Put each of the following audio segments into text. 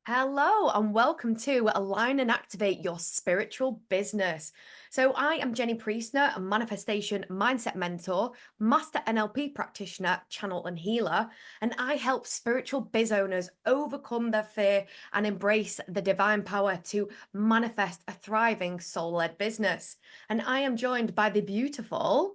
Hello and welcome to Align and Activate Your Spiritual Business. So I am Jennie Priestner, a manifestation mindset mentor, master NLP practitioner, channel and healer, and I help spiritual biz owners overcome their fear and embrace the divine power to manifest a thriving soul-led business. And I am joined by the beautiful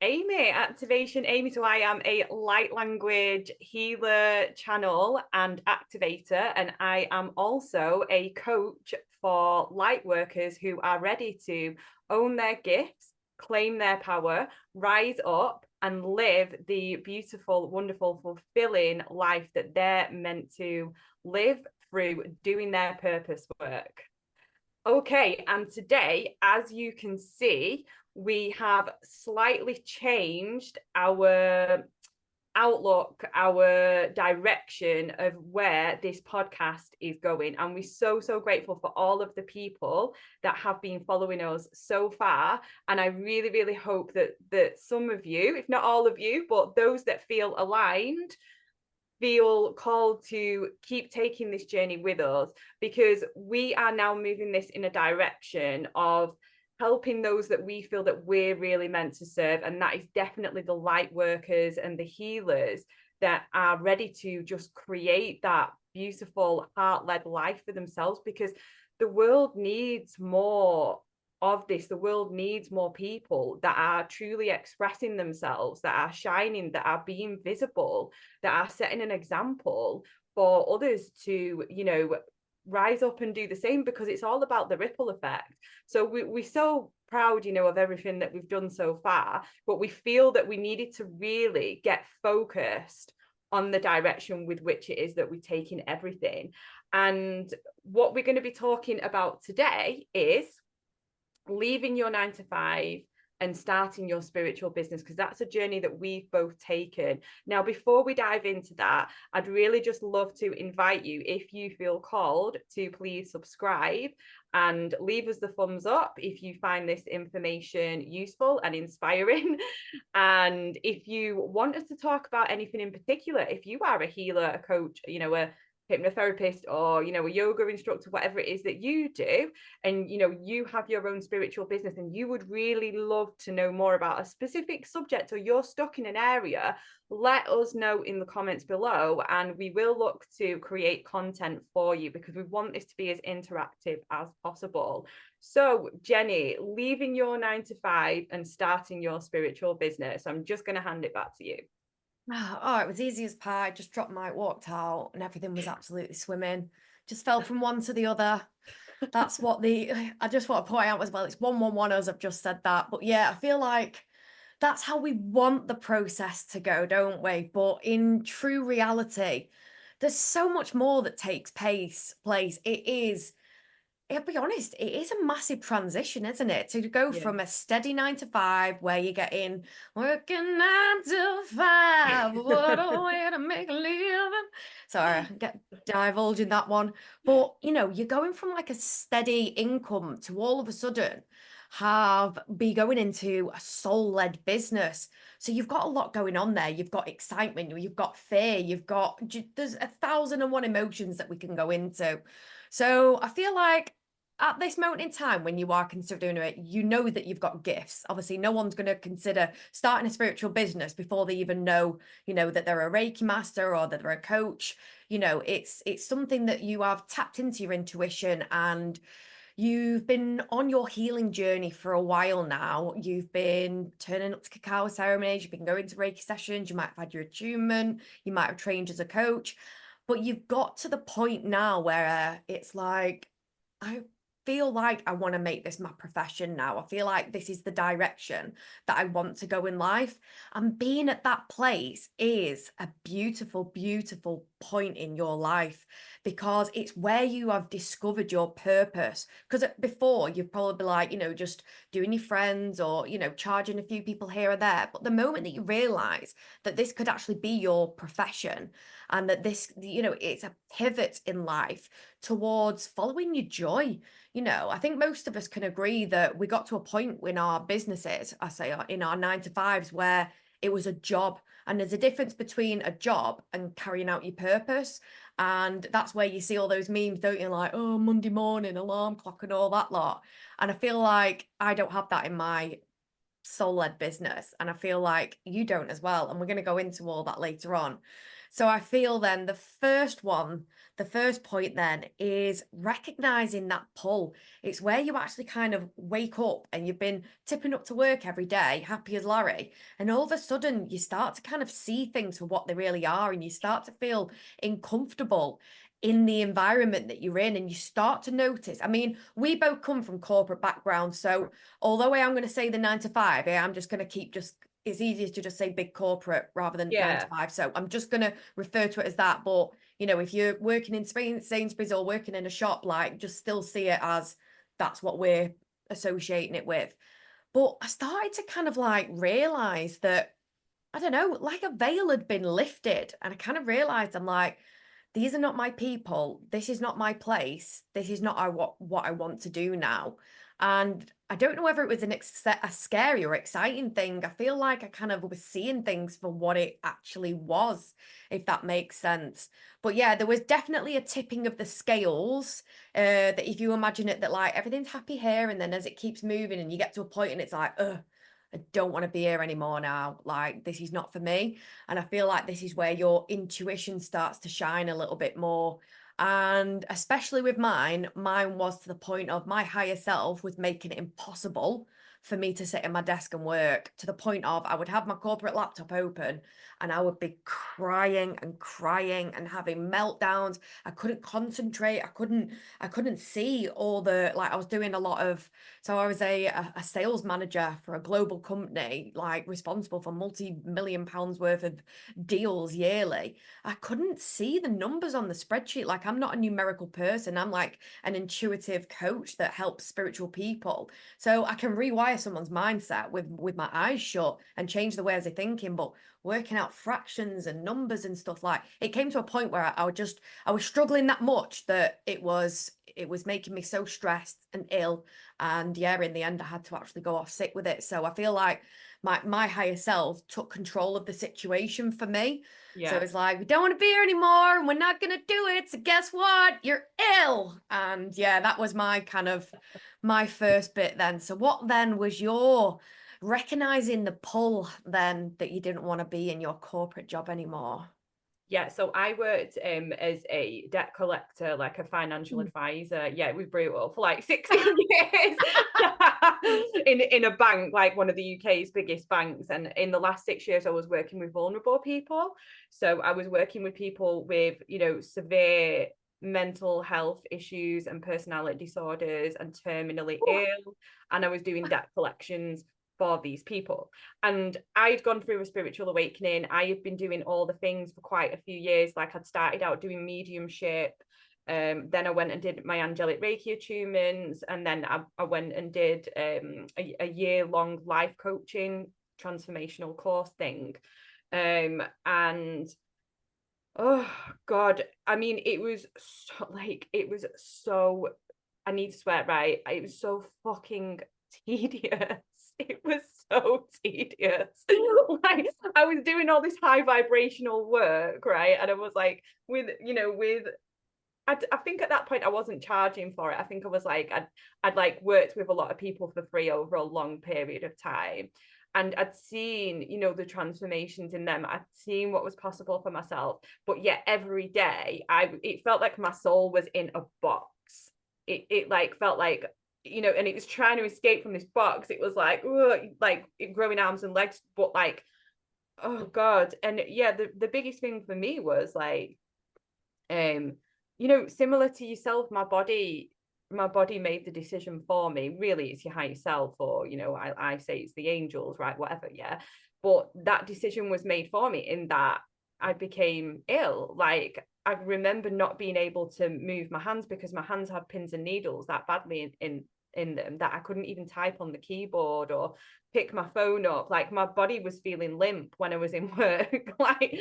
Amy, Activation Amy. So I am a light language healer, channel and activator, and I am also a coach for light workers who are ready to own their gifts, claim their power, rise up and live the beautiful, wonderful, fulfilling life that they're meant to live through doing their purpose work. Okay, and today, as you can see, we have slightly changed our outlook, our direction of where this podcast is going. And we're so grateful for all of the people that have been following us so far. And I really hope that some of you, if not all of you, but those that feel aligned, feel called to keep taking this journey with us, because we are now moving this in a direction of helping those that we feel that we're really meant to serve, and that is definitely the light workers and the healers that are ready to just create that beautiful heart-led life for themselves, because the world needs more of this. The world needs more people that are truly expressing themselves, that are shining, that are being visible, that are setting an example for others to, rise up and do the same, because it's all about the ripple effect. So we're so proud, of everything that we've done so far, but we feel that we needed to really get focused on the direction with which it is that we're taking everything. And what we're going to be talking about today is leaving your 9 to 5 and starting your spiritual business, because that's a journey that we've both taken. Now, before we dive into that, I'd really just love to invite you, if you feel called, to please subscribe and leave us the thumbs up if you find this information useful and inspiring. And if you want us to talk about anything in particular, if you are a healer, a coach, a hypnotherapist, or a yoga instructor, whatever it is that you do, and you have your own spiritual business and you would really love to know more about a specific subject, or you're stuck in an area, let us know in the comments below, and we will look to create content for you, because we want this to be as interactive as possible. So Jennie, leaving your 9 to 5 and starting your spiritual business, I'm just going to hand it back to you. Oh, it was easy as pie. Just dropped my walked out and everything was absolutely swimming. Just fell from one to the other. That's what I just want to point out as well. It's 111 as I've just said that. But yeah, I feel like that's how we want the process to go, don't we? But in true reality, there's so much more that takes place. I'll be honest, it is a massive transition, isn't it? To go Yeah. from a steady 9 to 5 where you're getting working 9 to 5, what a way to make a living. Sorry, I get divulging that one. But you're going from like a steady income to all of a sudden be going into a soul-led business. So you've got a lot going on there. You've got excitement, you've got fear, there's 1,001 emotions that we can go into. So I feel like at this moment in time, when you are considering it, you know that you've got gifts. Obviously, no one's going to consider starting a spiritual business before they even know, that they're a Reiki master or that they're a coach. It's something that you have tapped into your intuition, and you've been on your healing journey for a while now. You've been turning up to cacao ceremonies, you've been going to Reiki sessions, you might have had your attunement, you might have trained as a coach, but you've got to the point now where it's like, I feel like I want to make this my profession now. I feel like this is the direction that I want to go in life. And being at that place is a beautiful point in your life, because it's where you have discovered your purpose. Because before you've probably been like, just doing your friends or, charging a few people here or there. But the moment that you realize that this could actually be your profession, and that this, it's a pivot in life towards following your joy. I think most of us can agree that we got to a point in our businesses, I say in our 9 to 5s, where it was a job And there's a difference between a job and carrying out your purpose. And that's where you see all those memes, don't you? Like, oh, Monday morning, alarm clock and all that lot. And I feel like I don't have that in my soul-led business, and I feel like you don't as well, and we're going to go into all that later on. So I feel then the first point then is recognizing that pull. It's where you actually kind of wake up and you've been tipping up to work every day happy as Larry, and all of a sudden you start to kind of see things for what they really are, and you start to feel uncomfortable in the environment that you're in, and you start to notice. I mean, we both come from corporate backgrounds, so although I am going to say the 9 to 5, I'm just going to keep just, it's easier to just say big corporate rather than 9 to 5. So I'm just going to refer to it as that. But, you know, if you're working in Sainsbury's or working in a shop, like, just still see it as that's what we're associating it with. But I started to kind of like realize that, I don't know, like a veil had been lifted. And I kind of realized, I'm like, these are not my people. This is not my place. This is not what I want to do now. And I don't know whether it was a scary or exciting thing. I feel like I kind of was seeing things for what it actually was, if that makes sense. But yeah, there was definitely a tipping of the scales, that if you imagine it, that like everything's happy here, and then as it keeps moving and you get to a point and it's like, ugh, I don't want to be here anymore now. Like, this is not for me. And I feel like this is where your intuition starts to shine a little bit more. And especially with mine was to the point of my higher self was making it impossible for me to sit at my desk and work, to the point of I would have my corporate laptop open and I would be crying and having meltdowns. I couldn't concentrate. I couldn't see all the, like, I was doing a lot of, so I was a sales manager for a global company, like responsible for multi-million pounds worth of deals yearly. I couldn't see the numbers on the spreadsheet. Like, I'm not a numerical person. I'm like an intuitive coach that helps spiritual people. So I can rewire someone's mindset with my eyes shut and change the ways they're thinking. But working out fractions and numbers and stuff, like, it came to a point where I was struggling that much that it was making me so stressed and ill. And yeah, in the end, I had to actually go off sick with it. So I feel like my higher self took control of the situation for me. So it's like, we don't want to be here anymore and we're not going to do it. So guess what? You're ill. And yeah, that was my kind of my first bit then. So what then was your recognizing the pull then that you didn't want to be in your corporate job anymore? Yeah, so I worked as a debt collector, like a financial advisor. Yeah, it was brutal for like 16 years in a bank, like one of the UK's biggest banks. And in the last 6 years, I was working with vulnerable people. So I was working with people with, you know, severe mental health issues and personality disorders and terminally ill. And I was doing debt collections for these people. And I'd gone through a spiritual awakening. I had been doing all the things for quite a few years. Like, I'd started out doing mediumship. Then I went and did my angelic Reiki attunements. And then I went and did a year-long life coaching transformational course thing. And oh God, I mean, it was so, I need to swear, right? It was so fucking tedious. It was so tedious. Like, I was doing all this high vibrational work, right? And I was like, I think at that point I wasn't charging for it. I think I was like, I'd like worked with a lot of people for free over a long period of time. And I'd seen, you know, the transformations in them. I'd seen what was possible for myself. But yet every day it felt like my soul was in a box. It like felt like, you know, and it was trying to escape from this box. It was like, ugh, like growing arms and legs, but like, oh God. And yeah, the biggest thing for me was like, you know, similar to yourself, my body made the decision for me. Really, it's your higher self, or, you know, I say it's the angels, right? Whatever, yeah. But that decision was made for me in that I became ill. Like, I remember not being able to move my hands because my hands had pins and needles that badly in them that I couldn't even type on the keyboard or pick my phone up. Like, my body was feeling limp when I was in work. Like,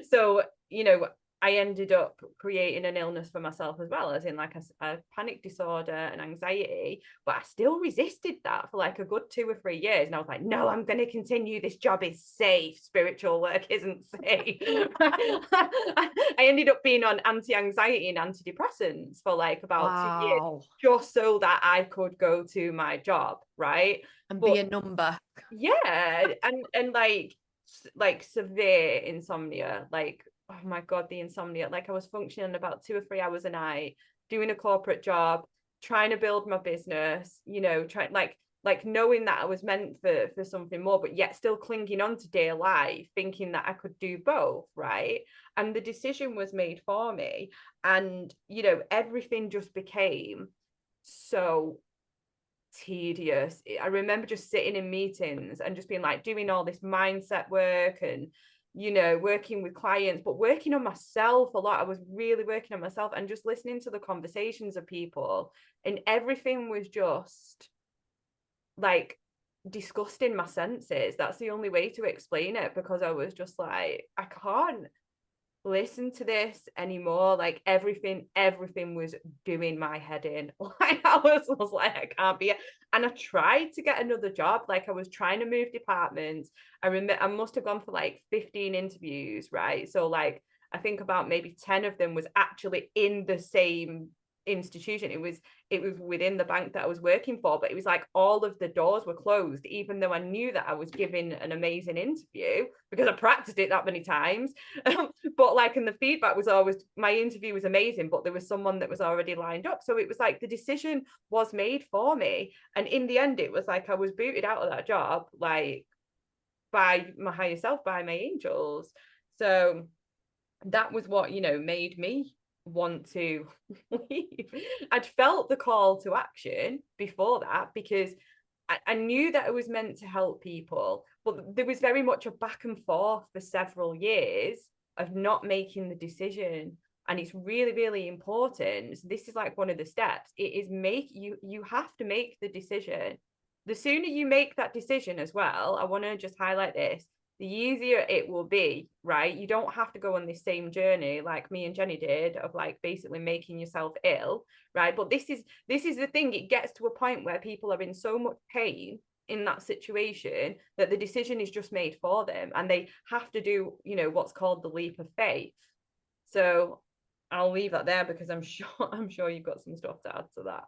so, you know, I ended up creating an illness for myself as well, as in like a panic disorder and anxiety. But I still resisted that for like a good 2 or 3 years. And I was like, no, I'm going to continue. This job is safe. Spiritual work isn't safe. I ended up being on anti-anxiety and antidepressants for like about 2 years, Wow. just so that I could go to my job, right? And But be a number. yeah, and like severe insomnia, like oh my god, the insomnia. Like I was functioning about 2 or 3 hours a night, doing a corporate job, trying to build my business, you know, trying like knowing that I was meant for something more, but yet still clinging on to dear life, thinking that I could do both, right? And the decision was made for me, and you know, everything just became so tedious. I remember just sitting in meetings and just being like doing all this mindset work and you know working with clients, but working on myself a lot. I was really working on myself and just listening to the conversations of people, and everything was just like disgusting my senses. That's the only way to explain it, because I was just like, I can't listen to this anymore. Like everything was doing my head in. Like I was like, I can't be. And I tried to get another job. Like I was trying to move departments. I remember I must have gone for like 15 interviews, right? So like I think about maybe 10 of them was actually in the same institution. It was within the bank that I was working for, but it was like all of the doors were closed, even though I knew that I was giving an amazing interview because I practiced it that many times. But like, and the feedback was always my interview was amazing, but there was someone that was already lined up. So it was like the decision was made for me. And in the end, it was like I was booted out of that job, like by my higher self, by my angels. So that was what, you know, made me want to leave. I'd felt the call to action before that because I knew that I was meant to help people, but there was very much a back and forth for several years of not making the decision. And it's really, really important. So this is like one of the steps. It is you have to make the decision. The sooner you make that decision as well, I want to just highlight this, the easier it will be, right? You don't have to go on this same journey like me and Jenny did of like basically making yourself ill, right? But this is the thing. It gets to a point where people are in so much pain in that situation that the decision is just made for them, and they have to do, you know, what's called the leap of faith. So I'll leave that there because I'm sure you've got some stuff to add to that.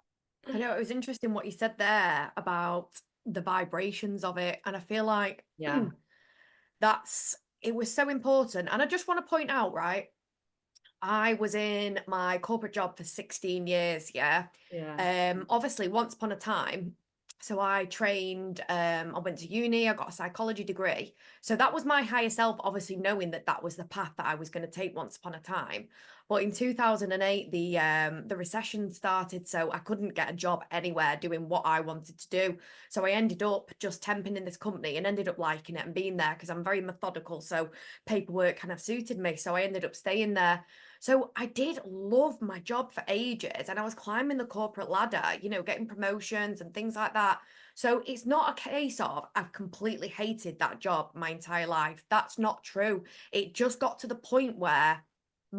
I know it was interesting what you said there about the vibrations of it. And I feel like Yeah. it was so important. And I just want to point out, right? I was in my corporate job for 16 years, yeah. Yeah. Obviously, once upon a time, so I trained, I went to uni, I got a psychology degree. So that was my higher self, obviously knowing that that was the path that I was going to take once upon a time. But in 2008, the recession started, so I couldn't get a job anywhere doing what I wanted to do. So I ended up just temping in this company and ended up liking it and being there because I'm very methodical. So paperwork kind of suited me. So I ended up staying there. So I did love my job for ages, and I was climbing the corporate ladder, you know, getting promotions and things like that. So it's not a case of I've completely hated that job my entire life. That's not true. It just got to the point where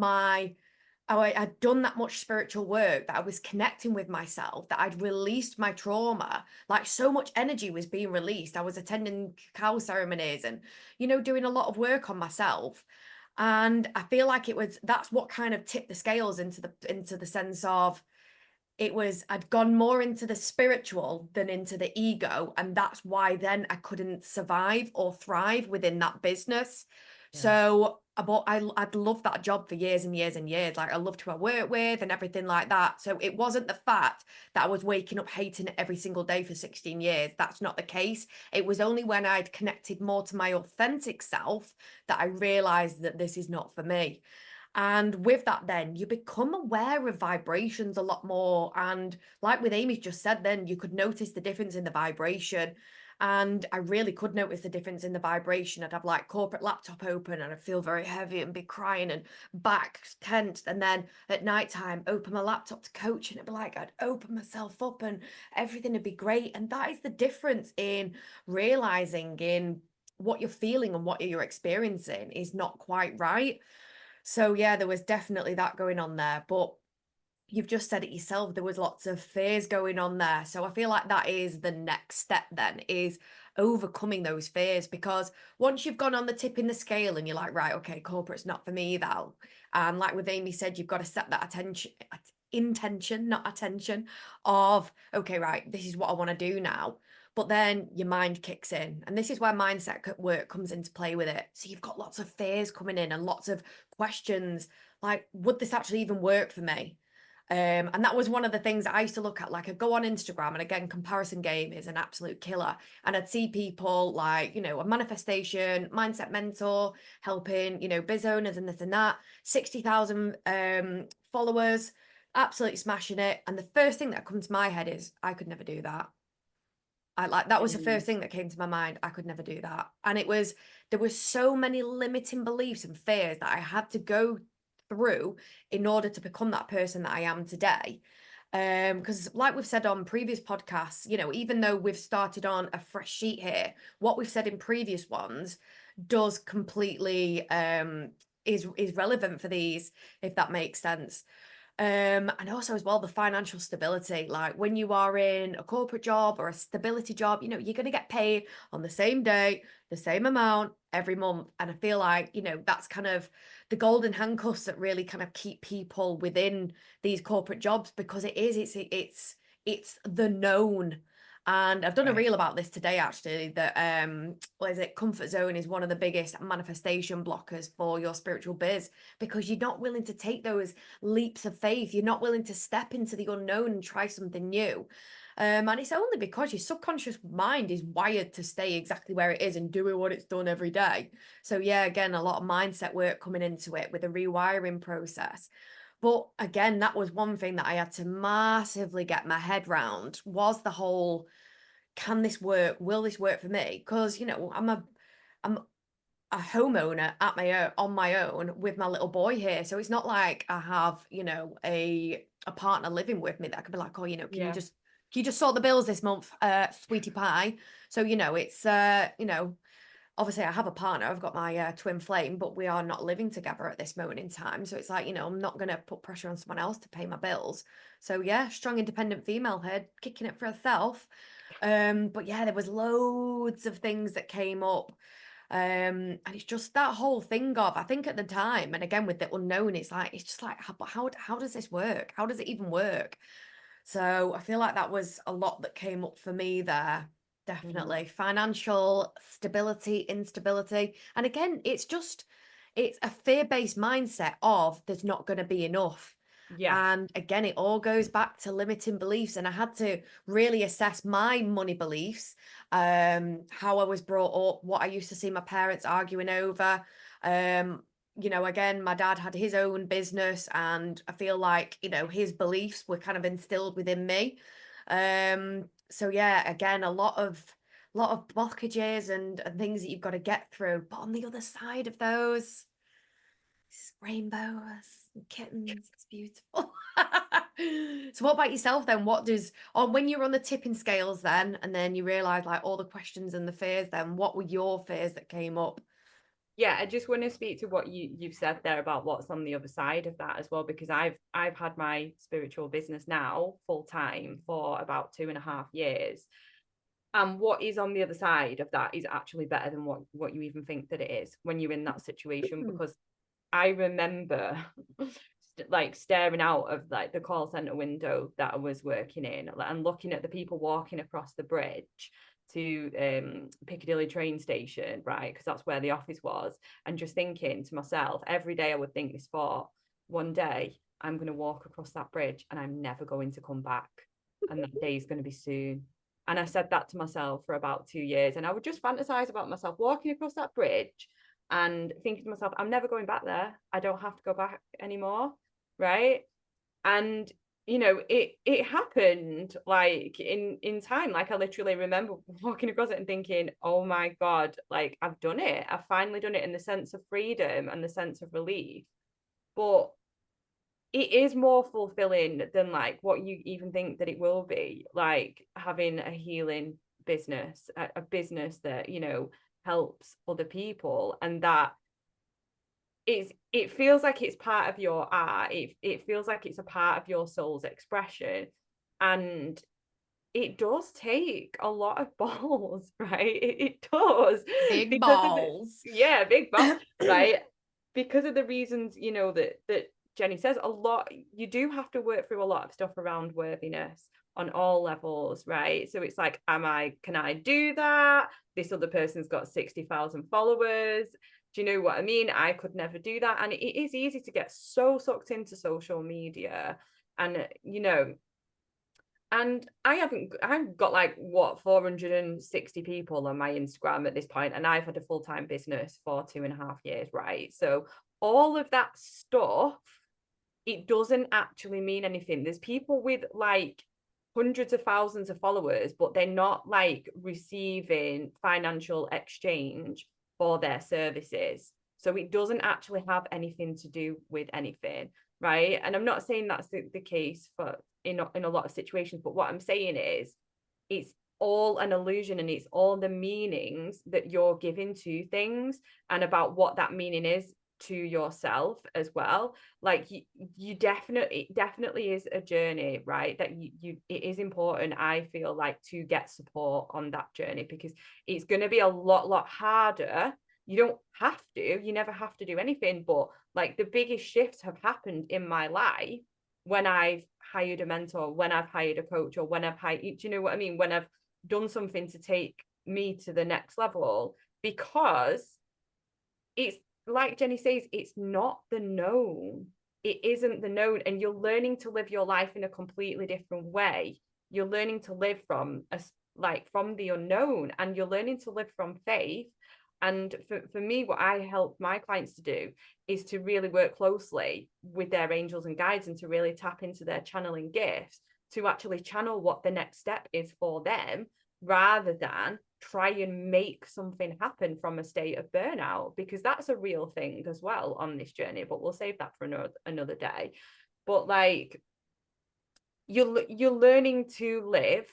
I'd done that much spiritual work, that I was connecting with myself, that I'd released my trauma. Like so much energy was being released. I was attending cacao ceremonies and, you know, doing a lot of work on myself. And I feel like that's what kind of tipped the scales into the sense of I'd gone more into the spiritual than into the ego. And that's why then I couldn't survive or thrive within that business. Yeah. So I'd loved that job for years and years and years. Like I loved who I worked with and everything like that. So it wasn't the fact that I was waking up hating it every single day for 16 years. That's not the case. It was only when I'd connected more to my authentic self that I realized that this is not for me. And with that, then you become aware of vibrations a lot more. And like with Amy just said, then you could notice the difference in the vibration. And I really could notice the difference in the vibration. I'd have like corporate laptop open and I'd feel very heavy and be crying and back tense. And then at nighttime, open my laptop to coach and it'd be like I'd open myself up and everything would be great. And that is the difference in realizing in what you're feeling and what you're experiencing is not quite right. So yeah, there was definitely that going on there. But you've just said it yourself, there was lots of fears going on there. So I feel like that is the next step then, is overcoming those fears. Because once you've gone on the tip in the scale and you're like, right, okay, corporate's not for me though. And like with Amy said, you've got to set that intention, not attention, of, okay, right, this is what I want to do now. But then your mind kicks in. And this is where mindset work comes into play with it. So you've got lots of fears coming in and lots of questions like, would this actually even work for me? And that was one of the things I used to look at. Like, I'd go on Instagram, and again, comparison game is an absolute killer. And I'd see people like, a manifestation, mindset mentor, helping, biz owners and this and that, 60,000 followers, absolutely smashing it. And the first thing that comes to my head is, I could never do that. That was the Mm. first thing that came to my mind. I could never do that. And there were so many limiting beliefs and fears that I had to go through in order to become that person that I am today. Because like we've said on previous podcasts, even though we've started on a fresh sheet here, what we've said in previous ones does completely is relevant for these, if that makes sense. And also as well, the financial stability. Like when you are in a corporate job or a stability job, you're going to get paid on the same day, the same amount every month. And I feel like, that's kind of the golden handcuffs that really kind of keep people within these corporate jobs, because it's the known. And I've done a Right. reel about this today, actually, that what is it? Comfort zone is one of the biggest manifestation blockers for your spiritual biz, because you're not willing to take those leaps of faith. You're not willing to step into the unknown and try something new. And it's only because your subconscious mind is wired to stay exactly where it is and doing what it's done every day. So yeah, again, a lot of mindset work coming into it with a rewiring process. But again, that was one thing that I had to massively get my head round, was the whole, can this work? Will this work for me? Because, I'm a homeowner at on my own with my little boy here. So it's not like I have, a partner living with me that I could be like, oh, Yeah. can you just sort the bills this month, sweetie pie? So, it's obviously I have a partner. I've got my twin flame, but we are not living together at this moment in time. So it's like, I'm not going to put pressure on someone else to pay my bills. So yeah, strong independent female here, kicking it for herself. But yeah, there was loads of things that came up. And it's just that whole thing of, I think at the time, and again with the unknown, it's just like, how does this work? How does it even work? So I feel like that was a lot that came up for me there. Mm. Definitely. Financial stability, instability. And again, it's a fear-based mindset of there's not going to be enough. Yeah. And again, it all goes back to limiting beliefs. And I had to really assess my money beliefs, how I was brought up, what I used to see my parents arguing over. Again, my dad had his own business, and I feel like, his beliefs were kind of instilled within me. So yeah, again, a lot of blockages and things that you've got to get through. But on the other side of those, it's rainbows and kittens. It's beautiful. So what about yourself then? When you were on the tipping scales then, and then you realized like all the questions and the fears, then what were your fears that came up? Yeah, I just want to speak to what you've said there about what's on the other side of that as well, because I've had my spiritual business now full time for about 2.5 years. And what is on the other side of that is actually better than what you even think that it is when you're in that situation. Hmm. Because I remember like staring out of like the call center window that I was working in and looking at the people walking across the bridge to Piccadilly train station, right? Because that's where the office was, and just thinking to myself, every day I would think this thought, one day I'm going to walk across that bridge and I'm never going to come back, and that day is going to be soon. And I said that to myself for about 2 years, and I would just fantasize about myself walking across that bridge and thinking to myself, I'm never going back there. I don't have to go back anymore, right? And it happened like in time. Like I literally remember walking across it and thinking, oh my God, like I've done it. I've finally done it, in the sense of freedom and the sense of relief. But it is more fulfilling than like what you even think that it will be, like having a healing business, a business that helps other people, and that it feels like it's part of your art. It feels like it's a part of your soul's expression. And it does take a lot of balls, right? It does. Big Because of the, balls. yeah, big ball, right? Because of the reasons, you know, that Jenny says, a lot, you do have to work through a lot of stuff around worthiness on all levels, right? So it's like, can I do that? This other person's got 60,000 followers. Do you know what I mean? I could never do that. And it is easy to get so sucked into social media. And, you know, and I've got like what 460 people on my Instagram at this point, and I've had a full-time business for 2.5 years, right? So all of that stuff, it doesn't actually mean anything. There's people with like hundreds of thousands of followers, but they're not like receiving financial exchange for their services. So it doesn't actually have anything to do with anything, right? And I'm not saying that's the case for in a lot of situations, but what I'm saying is it's all an illusion, and it's all the meanings that you're giving to things, and about what that meaning is to yourself as well. Like you definitely is a journey, right? That it is important, I feel like, to get support on that journey, because it's going to be a lot harder. You don't have to, you never have to do anything, but like the biggest shifts have happened in my life when I've hired a mentor, when I've hired a coach, or when I've hired, do you know what I mean? When I've done something to take me to the next level, because it's like Jenny says, it's not the known. It isn't the known. And you're learning to live your life in a completely different way. You're learning to live from from the unknown, and you're learning to live from faith. And for me, what I help my clients to do is to really work closely with their angels and guides, and to really tap into their channeling gifts to actually channel what the next step is for them, rather than try and make something happen from a state of burnout, because that's a real thing as well on this journey, but we'll save that for another day. But like you're learning to live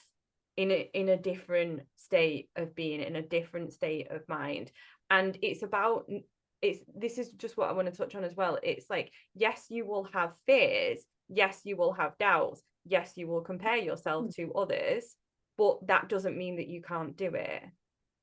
in a different state of being, in a different state of mind. And this is just what I want to touch on as well. It's like, yes, you will have fears, yes, you will have doubts, yes, you will compare yourself to others, but that doesn't mean that you can't do it.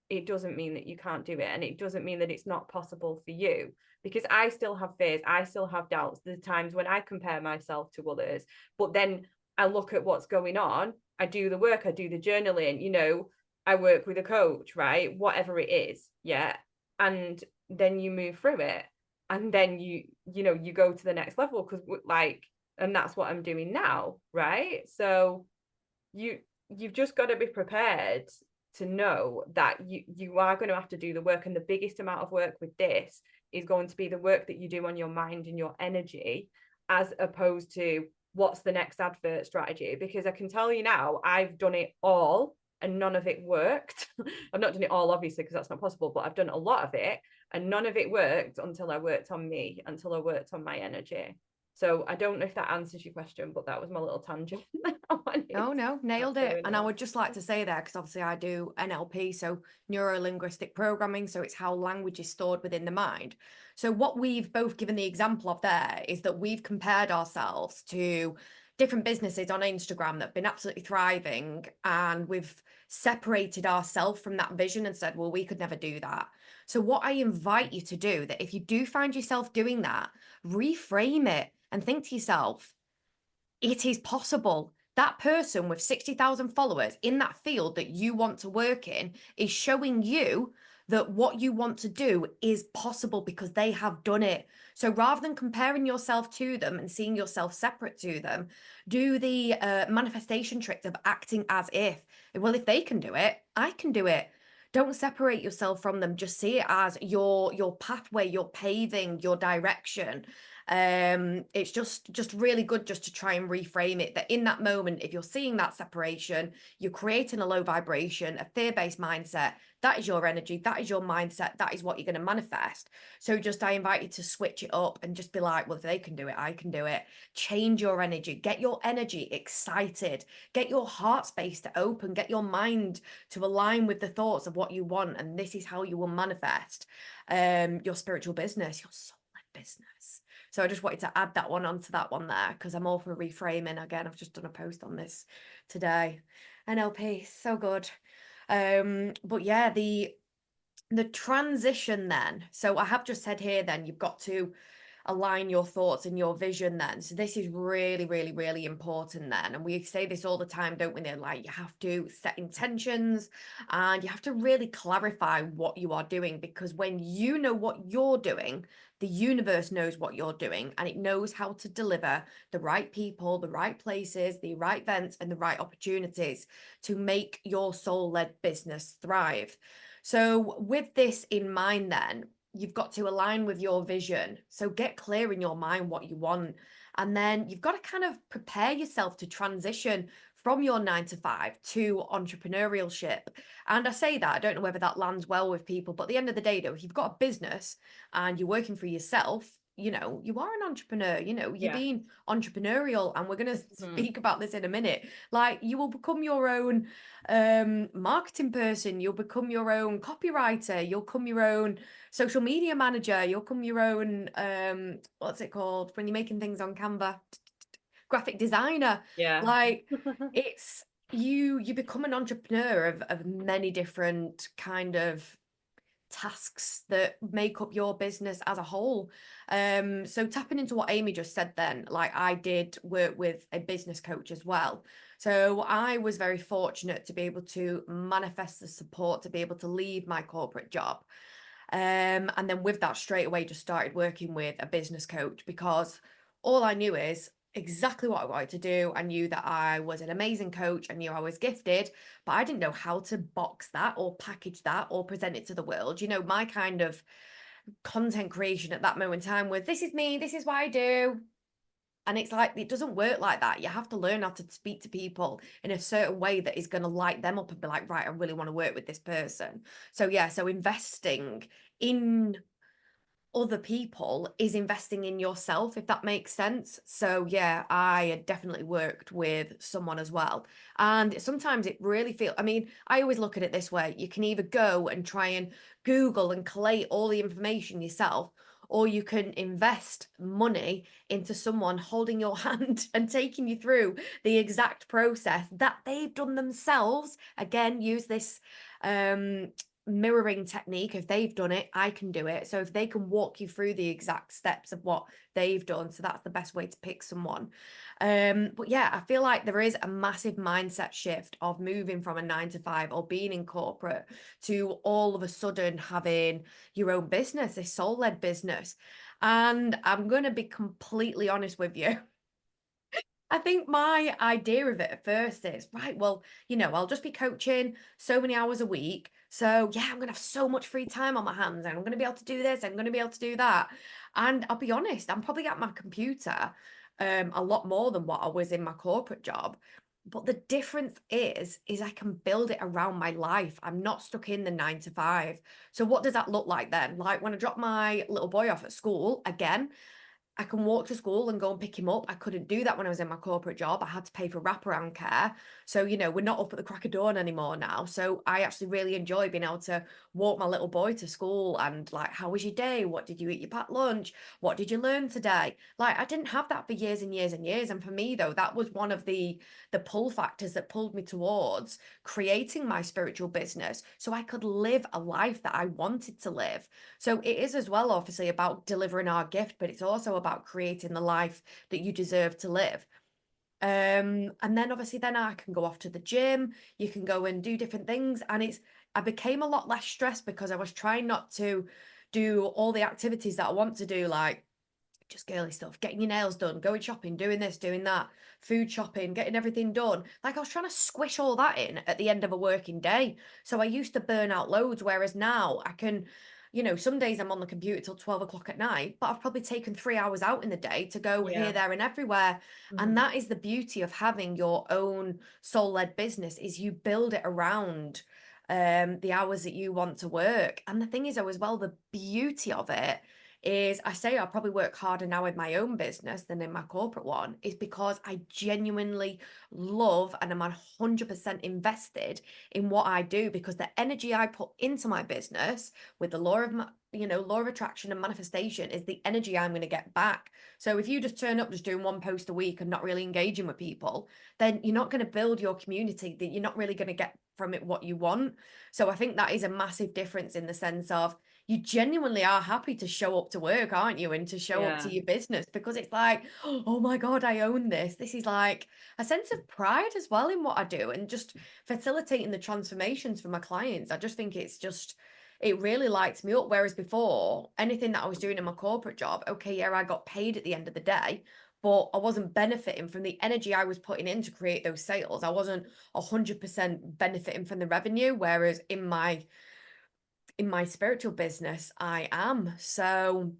It doesn't mean that you can't do it, and it doesn't mean that it's not possible for you, because I still have fears, I still have doubts. There's times when I compare myself to others, but then I look at what's going on, I do the work, I do the journaling, you know, I work with a coach, right? Whatever it is, yeah. And then you move through it, and then you know, you go to the next level, because like, and that's what I'm doing now, right? So you've just got to be prepared to know that you are going to have to do the work. And the biggest amount of work with this is going to be the work that you do on your mind and your energy, as opposed to what's the next advert strategy. Because I can tell you now, I've done it all and none of it worked. I've not done it all, obviously, because that's not possible, but I've done a lot of it, and none of it worked until I worked on me, until I worked on my energy. So I don't know if that answers your question, but that was my little tangent. No, nailed it. And I would just like to say there, because obviously I do NLP, so neuro-linguistic programming, so it's how language is stored within the mind. So what we've both given the example of there is that we've compared ourselves to different businesses on Instagram that have been absolutely thriving, and we've separated ourselves from that vision and said, well, we could never do that. So what I invite you to do, that if you do find yourself doing that, reframe it and think to yourself, it is possible. That person with 60,000 followers in that field that you want to work in is showing you that what you want to do is possible, because they have done it. So rather than comparing yourself to them and seeing yourself separate to them, do the manifestation trick of acting as if, well, if they can do it, I can do it. Don't separate yourself from them. Just see it as your pathway, your paving, your direction. It's just really good just to try and reframe it, that in that moment, if you're seeing that separation, you're creating a low vibration, a fear-based mindset. That is your energy, that is your mindset, that is what you're going to manifest. So just, I invite you to switch it up and just be like, well, if they can do it, I can do it. Change your energy, get your energy excited, get your heart space to open, get your mind to align with the thoughts of what you want, and this is how you will manifest your spiritual business, your soul business. So I just wanted to add that one onto that one there, because I'm all for reframing. Again, I've just done a post on this today. NLP, so good. But yeah, the transition then. So I have just said here then you've got to align your thoughts and your vision then. So this is really, really, really important then. And we say this all the time, don't we? They're like, you have to set intentions and you have to really clarify what you are doing, because when you know what you're doing, the universe knows what you're doing and it knows how to deliver the right people, the right places, the right events, and the right opportunities to make your soul-led business thrive. So with this in mind then, you've got to align with your vision. So get clear in your mind what you want. And then you've got to kind of prepare yourself to transition from your 9 to 5 to entrepreneurship. And I say that, I don't know whether that lands well with people, but at the end of the day, though, if you've got a business and you're working for yourself, you know, you are an entrepreneur, you know, you're Yeah. being entrepreneurial. And we're going to Mhm. speak about this in a minute. Like, you will become your own marketing person, you'll become your own copywriter, you'll become your own social media manager, you'll become your own what's it called when you're making things on Canva, graphic designer. Yeah. Like, it's you become an entrepreneur of many different kind of tasks that make up your business as a whole. So tapping into what Amy just said then, like, I did work with a business coach as well. So I was very fortunate to be able to manifest the support to be able to leave my corporate job. And then with that, straight away just started working with a business coach, because all I knew is exactly what I wanted to do. I knew that I was an amazing coach. I knew I was gifted, but I didn't know how to box that or package that or present it to the world. You know, my kind of content creation at that moment in time was, this is me, this is what I do. And it's like, it doesn't work like that. You have to learn how to speak to people in a certain way that is going to light them up and be like, right, I really want to work with this person. So yeah, so investing in other people is investing in yourself, if that makes sense. So yeah, I had definitely worked with someone as well. And sometimes it really feels, I mean, I always look at it this way. You can either go and try and Google and collate all the information yourself, or you can invest money into someone holding your hand and taking you through the exact process that they've done themselves. Again, use this mirroring technique. If they've done it, I can do it. So if they can walk you through the exact steps of what they've done, so that's the best way to pick someone. But yeah, I feel like there is a massive mindset shift of moving from a 9 to 5 or being in corporate to all of a sudden having your own business, a soul-led business. And I'm going to be completely honest with you. I think my idea of it at first is, right, well, you know, I'll just be coaching so many hours a week. So yeah, I'm gonna have so much free time on my hands and I'm gonna be able to do this, I'm gonna be able to do that. And I'll be honest, I'm probably at my computer a lot more than what I was in my corporate job. But the difference is I can build it around my life. I'm not stuck in the 9 to 5. So what does that look like then? Like when I drop my little boy off at school, again, I can walk to school and go and pick him up. I couldn't do that when I was in my corporate job. I had to pay for wraparound care. So, you know, we're not up at the crack of dawn anymore now. So I actually really enjoy being able to walk my little boy to school and like, how was your day? What did you eat your packed lunch? What did you learn today? Like, I didn't have that for years and years and years. And for me, though, that was one of the pull factors that pulled me towards creating my spiritual business so I could live a life that I wanted to live. So it is as well, obviously, about delivering our gift, but it's also about creating the life that you deserve to live. And then obviously then I can go off to the gym, you can go and do different things. And I became a lot less stressed because I was trying not to do all the activities that I want to do, like just girly stuff, getting your nails done, going shopping, doing this, doing that, food shopping, getting everything done. Like I was trying to squish all that in at the end of a working day. So I used to burn out loads, whereas now I can, you know, some days I'm on the computer till 12 o'clock at night, but I've probably taken 3 hours out in the day to go here, Yeah. there, and everywhere. And Mhm. that is the beauty of having your own soul-led business, is you build it around the hours that you want to work. And the thing is, though, as well, the beauty of it is I say I probably work harder now in my own business than in my corporate one, is because I genuinely love and I'm 100% invested in what I do, because the energy I put into my business with the law of law of attraction and manifestation is the energy I'm going to get back. So if you just turn up just doing one post a week and not really engaging with people, then you're not going to build your community, that you're not really going to get from it what you want. So I think that is a massive difference in the sense of you genuinely are happy to show up to work, aren't you? And to show up to Yeah. your business, because it's like, oh my God, I own this. This is like a sense of pride as well in what I do, and just facilitating the transformations for my clients. I just think it really lights me up. Whereas before, anything that I was doing in my corporate job, okay, yeah, I got paid at the end of the day, but I wasn't benefiting from the energy I was putting in to create those sales. I wasn't 100% benefiting from the revenue. Whereas in my spiritual business, I am. So,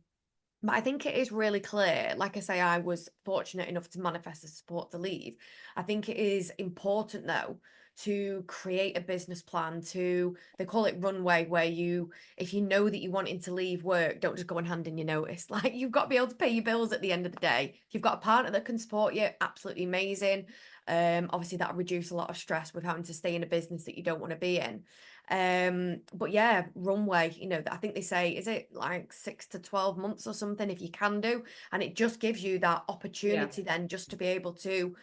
but I think it is really clear. Like I say, I was fortunate enough to manifest the support to leave. I think it is important though to create a business plan, to, they call it runway, where you, if you know that you're wanting to leave work, don't just go and hand in your notice. Like, you've got to be able to pay your bills at the end of the day. If you've got a partner that can support you, absolutely amazing. Obviously that'll reduce a lot of stress with having to stay in a business that you don't want to be in. But yeah, runway, I think they say, is it like 6 to 12 months or something, if you can do, and it just gives you that Yeah. opportunity then just to be able to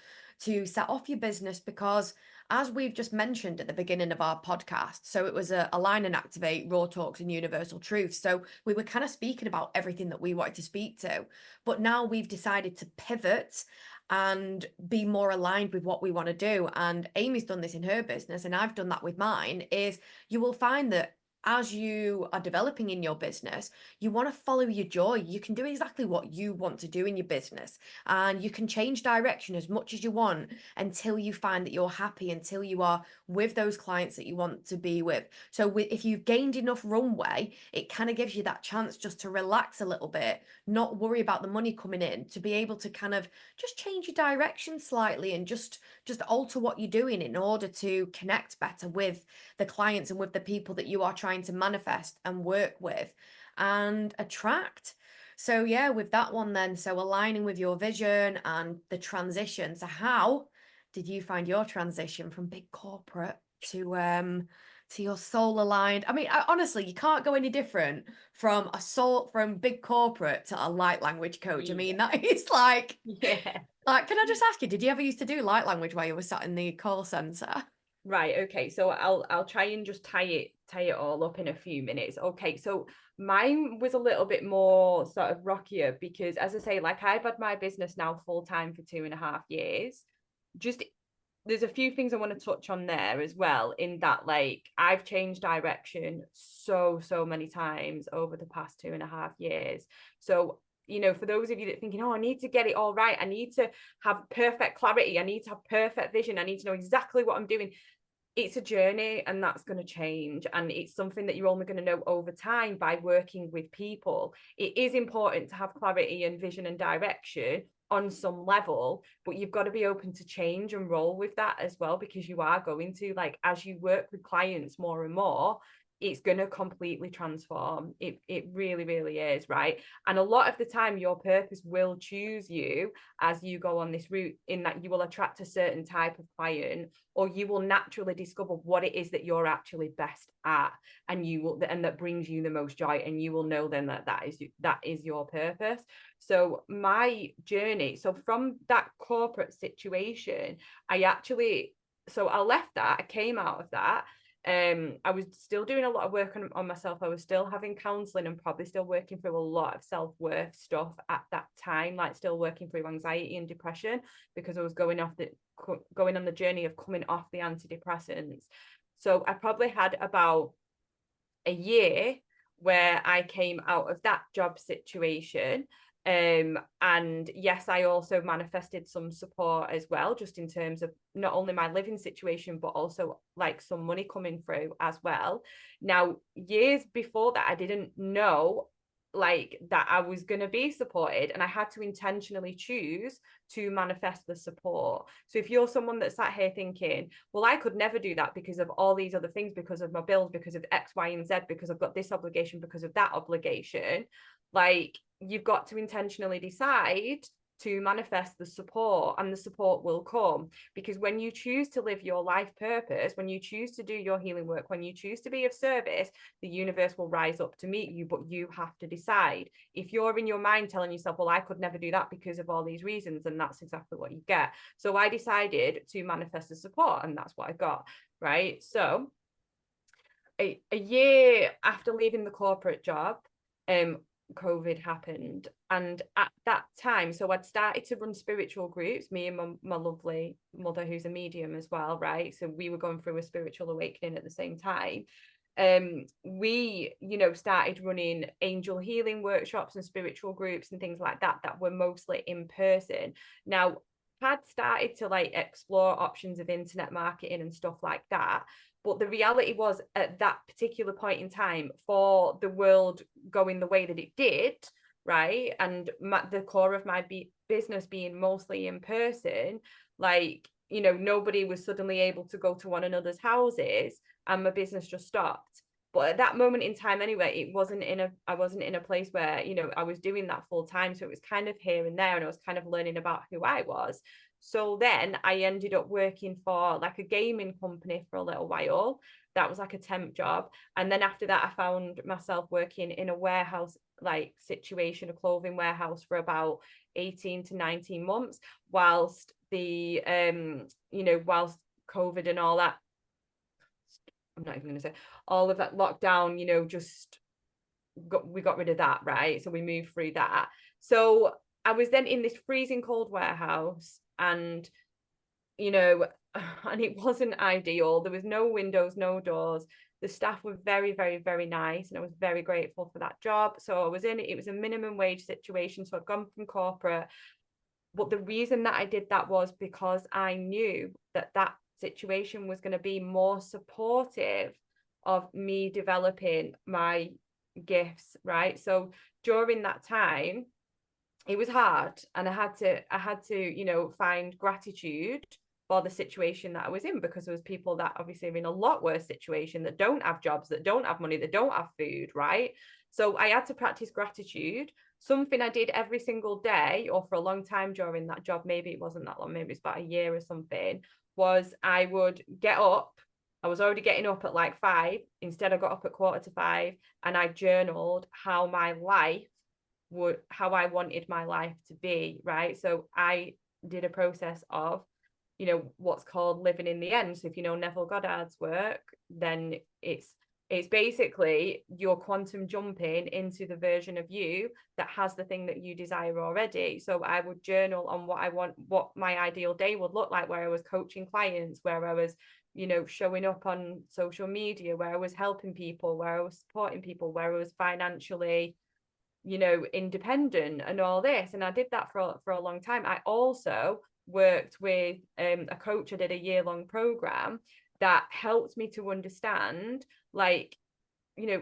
set off your business. Because as we've just mentioned at the beginning of our podcast, so it was a align and activate, raw talks and universal truths. So we were kind of speaking about everything that we wanted to speak to, but now we've decided to pivot and be more aligned with what we want to do. And Amy's done this in her business, and I've done that with mine, is you will find that as you are developing in your business, you want to follow your joy. You can do exactly what you want to do in your business, and you can change direction as much as you want until you find that you're happy, until you are with those clients that you want to be with. So if you've gained enough runway, it kind of gives you that chance just to relax a little bit, not worry about the money coming in, to be able to kind of just change your direction slightly and just alter what you're doing in order to connect better with the clients and with the people that you are trying to manifest and work with and attract. So yeah, with that one then, so aligning with your vision and the transition. So how did you find your transition from big corporate to your soul aligned? I mean, honestly, you can't go any different from big corporate to a light language coach. I mean, Yeah. that is like, Yeah. can I just ask you, did you ever used to do light language while you were sat in the call center? Right. Okay. So I'll try and just tie it all up in a few minutes. Okay. So mine was a little bit more sort of rockier because, as I say, like I've had my business now full time for 2.5 years. Just there's a few things I want to touch on there as well, in that like I've changed direction so many times over the past 2.5 years. So for those of you that are thinking, oh, I need to get it all right, I need to have perfect clarity, I need to have perfect vision, I need to know exactly what I'm doing. It's a journey, and that's going to change, and it's something that you're only going to know over time by working with people. It is important to have clarity and vision and direction on some level, but you've got to be open to change and roll with that as well, because you are going to, like, as you work with clients more and more, it's going to completely transform. It really is, right? And a lot of the time your purpose will choose you as you go on this route, in that you will attract a certain type of client, or you will naturally discover what it is that you're actually best at, and that brings you the most joy, and you will know then that is your purpose. So my journey, so from that corporate situation, I left that, I came out of that. I was still doing a lot of work on myself. I was still having counseling and probably still working through a lot of self-worth stuff at that time, like still working through anxiety and depression, because I was going on the journey of coming off the antidepressants. So I probably had about a year where I came out of that job situation. And yes, I also manifested some support as well, just in terms of not only my living situation, but also like some money coming through as well. Now, years before that, I didn't know like that I was going to be supported, and I had to intentionally choose to manifest the support. So if you're someone that sat here thinking, well, I could never do that because of all these other things, because of my bills, because of X, Y, and Z, because I've got this obligation, because of that obligation, like you've got to intentionally decide to manifest the support, and the support will come. Because when you choose to live your life purpose, when you choose to do your healing work, when you choose to be of service, the universe will rise up to meet you. But you have to decide. If you're in your mind telling yourself, well, I could never do that because of all these reasons, and that's exactly what you get. So I decided to manifest the support, and that's what I got, right? So a year after leaving the corporate job, COVID happened. And at that time, so I'd started to run spiritual groups, me and my lovely mother, who's a medium as well, right? So we were going through a spiritual awakening at the same time. We, started running angel healing workshops and spiritual groups and things like that were mostly in person. Now, had started to like explore options of internet marketing and stuff like that. But the reality was, at that particular point in time, for the world going the way that it did, right, and the core of my business being mostly in person, like, nobody was suddenly able to go to one another's houses, and my business just stopped. But at that moment in time anyway, I wasn't in a place where, I was doing that full time. So it was kind of here and there, and I was kind of learning about who I was. So then I ended up working for like a gaming company for a little while. That was like a temp job. And then after that, I found myself working in a warehouse like situation, a clothing warehouse, for about 18 to 19 months, whilst whilst COVID and all that, I'm not even going to say all of that lockdown, we got rid of that, right? So we moved through that. So I was then in this freezing cold warehouse, and and it wasn't ideal. There was no windows, no doors. The staff were very, very, very nice, and I was very grateful for that job. So I was in it. It was a minimum wage situation. So I'd gone from corporate. But the reason that I did that was because I knew that that situation was going to be more supportive of me developing my gifts, right? So during that time, it was hard, and I had to find gratitude for the situation that I was in, because there was people that obviously are in a lot worse situation, that don't have jobs, that don't have money, that don't have food, right? So I had to practice gratitude. Something I did every single day, or for a long time during that job, maybe it wasn't that long, maybe it's about a year or something, was I would get up. I was already getting up at like 5. Instead, I got up at 4:45, and I journaled how I wanted my life to be, right? So I did a process of, what's called living in the end. So if you know Neville Goddard's work, then it's basically you're quantum jumping into the version of you that has the thing that you desire already. So I would journal on what my ideal day would look like, where I was coaching clients, where I was, showing up on social media, where I was helping people, where I was supporting people, where I was financially, independent and all this. And I did that for a long time. I also worked with a coach. I did a year-long program that helped me to understand, like,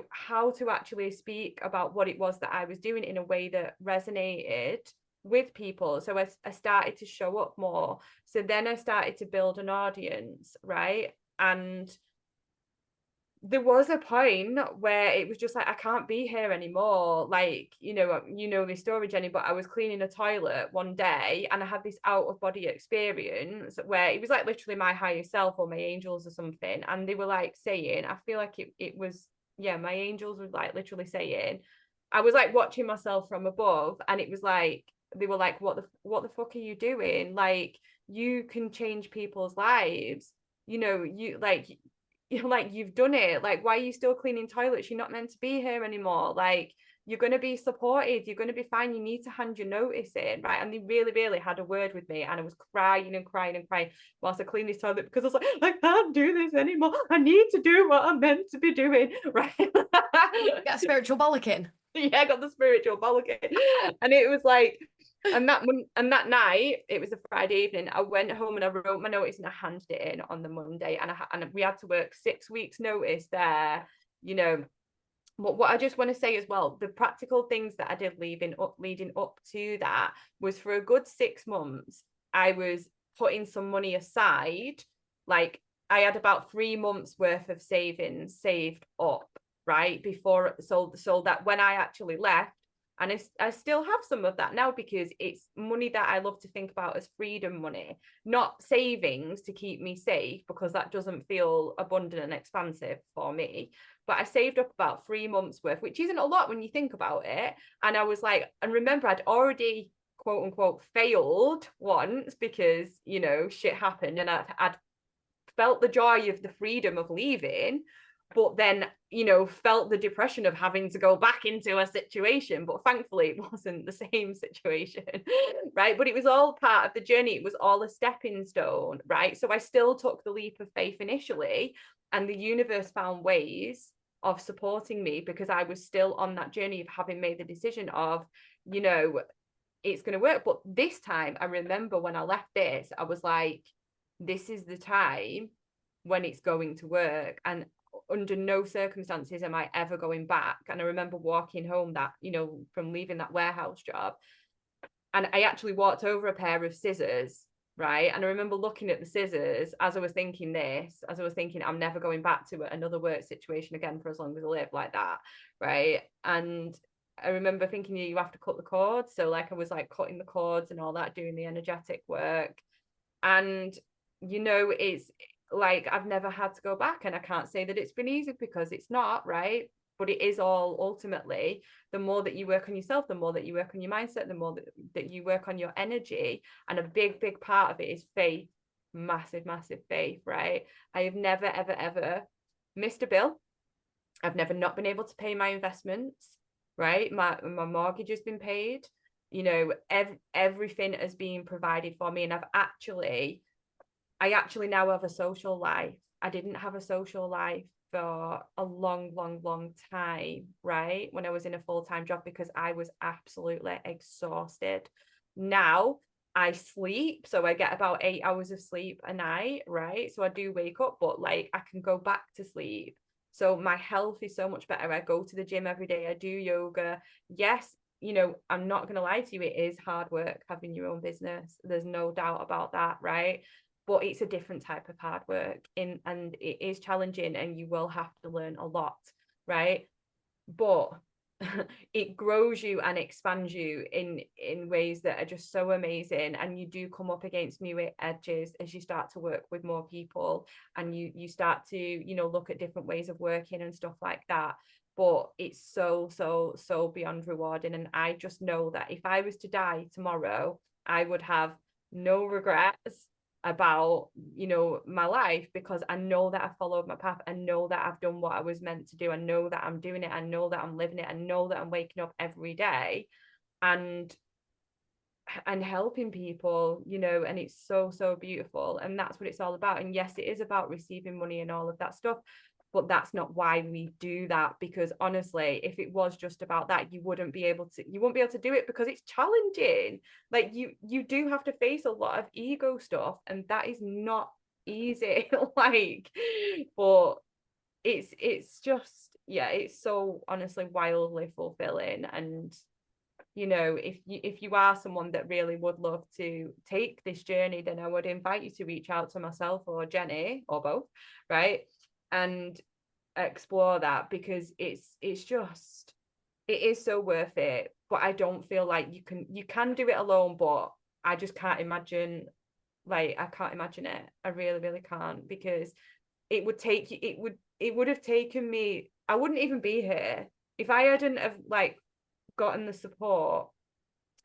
how to actually speak about what it was that I was doing in a way that resonated with people. So I started to show up more. So then I started to build an audience, right? And there was a point where it was just like, I can't be here anymore. Like, this story, Jenny, but I was cleaning a toilet one day, and I had this out of body experience where it was like literally my higher self or my angels or something. And they were like saying, I feel like it was, yeah, my angels were like literally saying, I was like watching myself from above, and it was like, they were like, what the fuck are you doing? Like, you can change people's lives. You've done it. Like, why are you still cleaning toilets? You're not meant to be here anymore. Like, you're going to be supported. You're going to be fine. You need to hand your notice in, right? And they really, really had a word with me, and I was crying and crying and crying whilst I cleaned this toilet, because I was like, I can't do this anymore. I need to do what I'm meant to be doing, right? Get a spiritual bollocking. Yeah, I got the spiritual bollocking. And it was like, and that night, it was a Friday evening, I went home and I wrote my notice and I handed it in on the Monday, and we had to work 6 weeks notice there, what I just want to say as well, the practical things that I did leading up to that was, for a good 6 months, I was putting some money aside. Like, I had about 3 months worth of savings saved up, right? Before, so that when I actually left, and I still have some of that now, because it's money that I love to think about as freedom money, not savings to keep me safe, because that doesn't feel abundant and expansive for me. But I saved up about 3 months worth, which isn't a lot when you think about it. And I was like, and remember, I'd already quote unquote failed once, because, you know, shit happened, and I'd felt the joy of the freedom of leaving, but then, you know, felt the depression of having to go back into a situation. But thankfully it wasn't the same situation, right? But it was all part of the journey. It was all a stepping stone, right? So I still took the leap of faith initially, and the universe found ways of supporting me, because I was still on that journey of having made the decision of, you know, it's going to work. But this time, I remember when I left this, I was like, this is the time when it's going to work, and under no circumstances am I ever going back. And I remember walking home, that, you know, from leaving that warehouse job, and I actually walked over a pair of scissors, right? And I remember looking at the scissors as I was thinking I'm never going back to another work situation again for as long as I live, like that, right? And I remember thinking, you have to cut the cords. So like I was like cutting the cords and all that, doing the energetic work. And, you know, it's like I've never had to go back. And I can't say that it's been easy, because it's not, right? But it is all ultimately, the more that you work on yourself, the more that you work on your mindset, the more that you work on your energy. And a big, big part of it is faith, massive, massive faith, right? I have never, ever, ever missed a bill. I've never not been able to pay my investments, right? My mortgage has been paid. You know, everything has been provided for me. And I actually now have a social life. I didn't have a social life for a long, long, long time, right? When I was in a full-time job, because I was absolutely exhausted. Now I sleep, so I get about 8 hours of sleep a night, right? So I do wake up, but like I can go back to sleep. So my health is so much better. I go to the gym every day. I do yoga. Yes, you know, I'm not going to lie to you, it is hard work having your own business. There's no doubt about that, right? But it's a different type of hard work, and it is challenging, and you will have to learn a lot, right? But it grows you and expands you in ways that are just so amazing. And you do come up against new edges as you start to work with more people, and you start to, you know, look at different ways of working and stuff like that. But it's so beyond rewarding. And I just know that if I was to die tomorrow, I would have no regrets about, you know, my life, because I know that I followed my path. I know that I've done what I was meant to do. I know that I'm doing it. I know that I'm living it. I know that I'm waking up every day and helping people, you know, and it's so beautiful. And that's what it's all about. And yes, it is about receiving money and all of that stuff, but that's not why we do that. Because honestly, if it was just about that, you wouldn't be able to do it, because it's challenging. Like you do have to face a lot of ego stuff, and that is not easy. Like, but it's just, yeah, it's so honestly wildly fulfilling. And you know, if you are someone that really would love to take this journey, then I would invite you to reach out to myself or Jennie, or both, right? And explore that, because it's just, it is so worth it. But I don't feel like you can do it alone, but I just can't imagine, like I can't imagine it. I really can't, because it would have taken me, I wouldn't even be here if I hadn't have like gotten the support.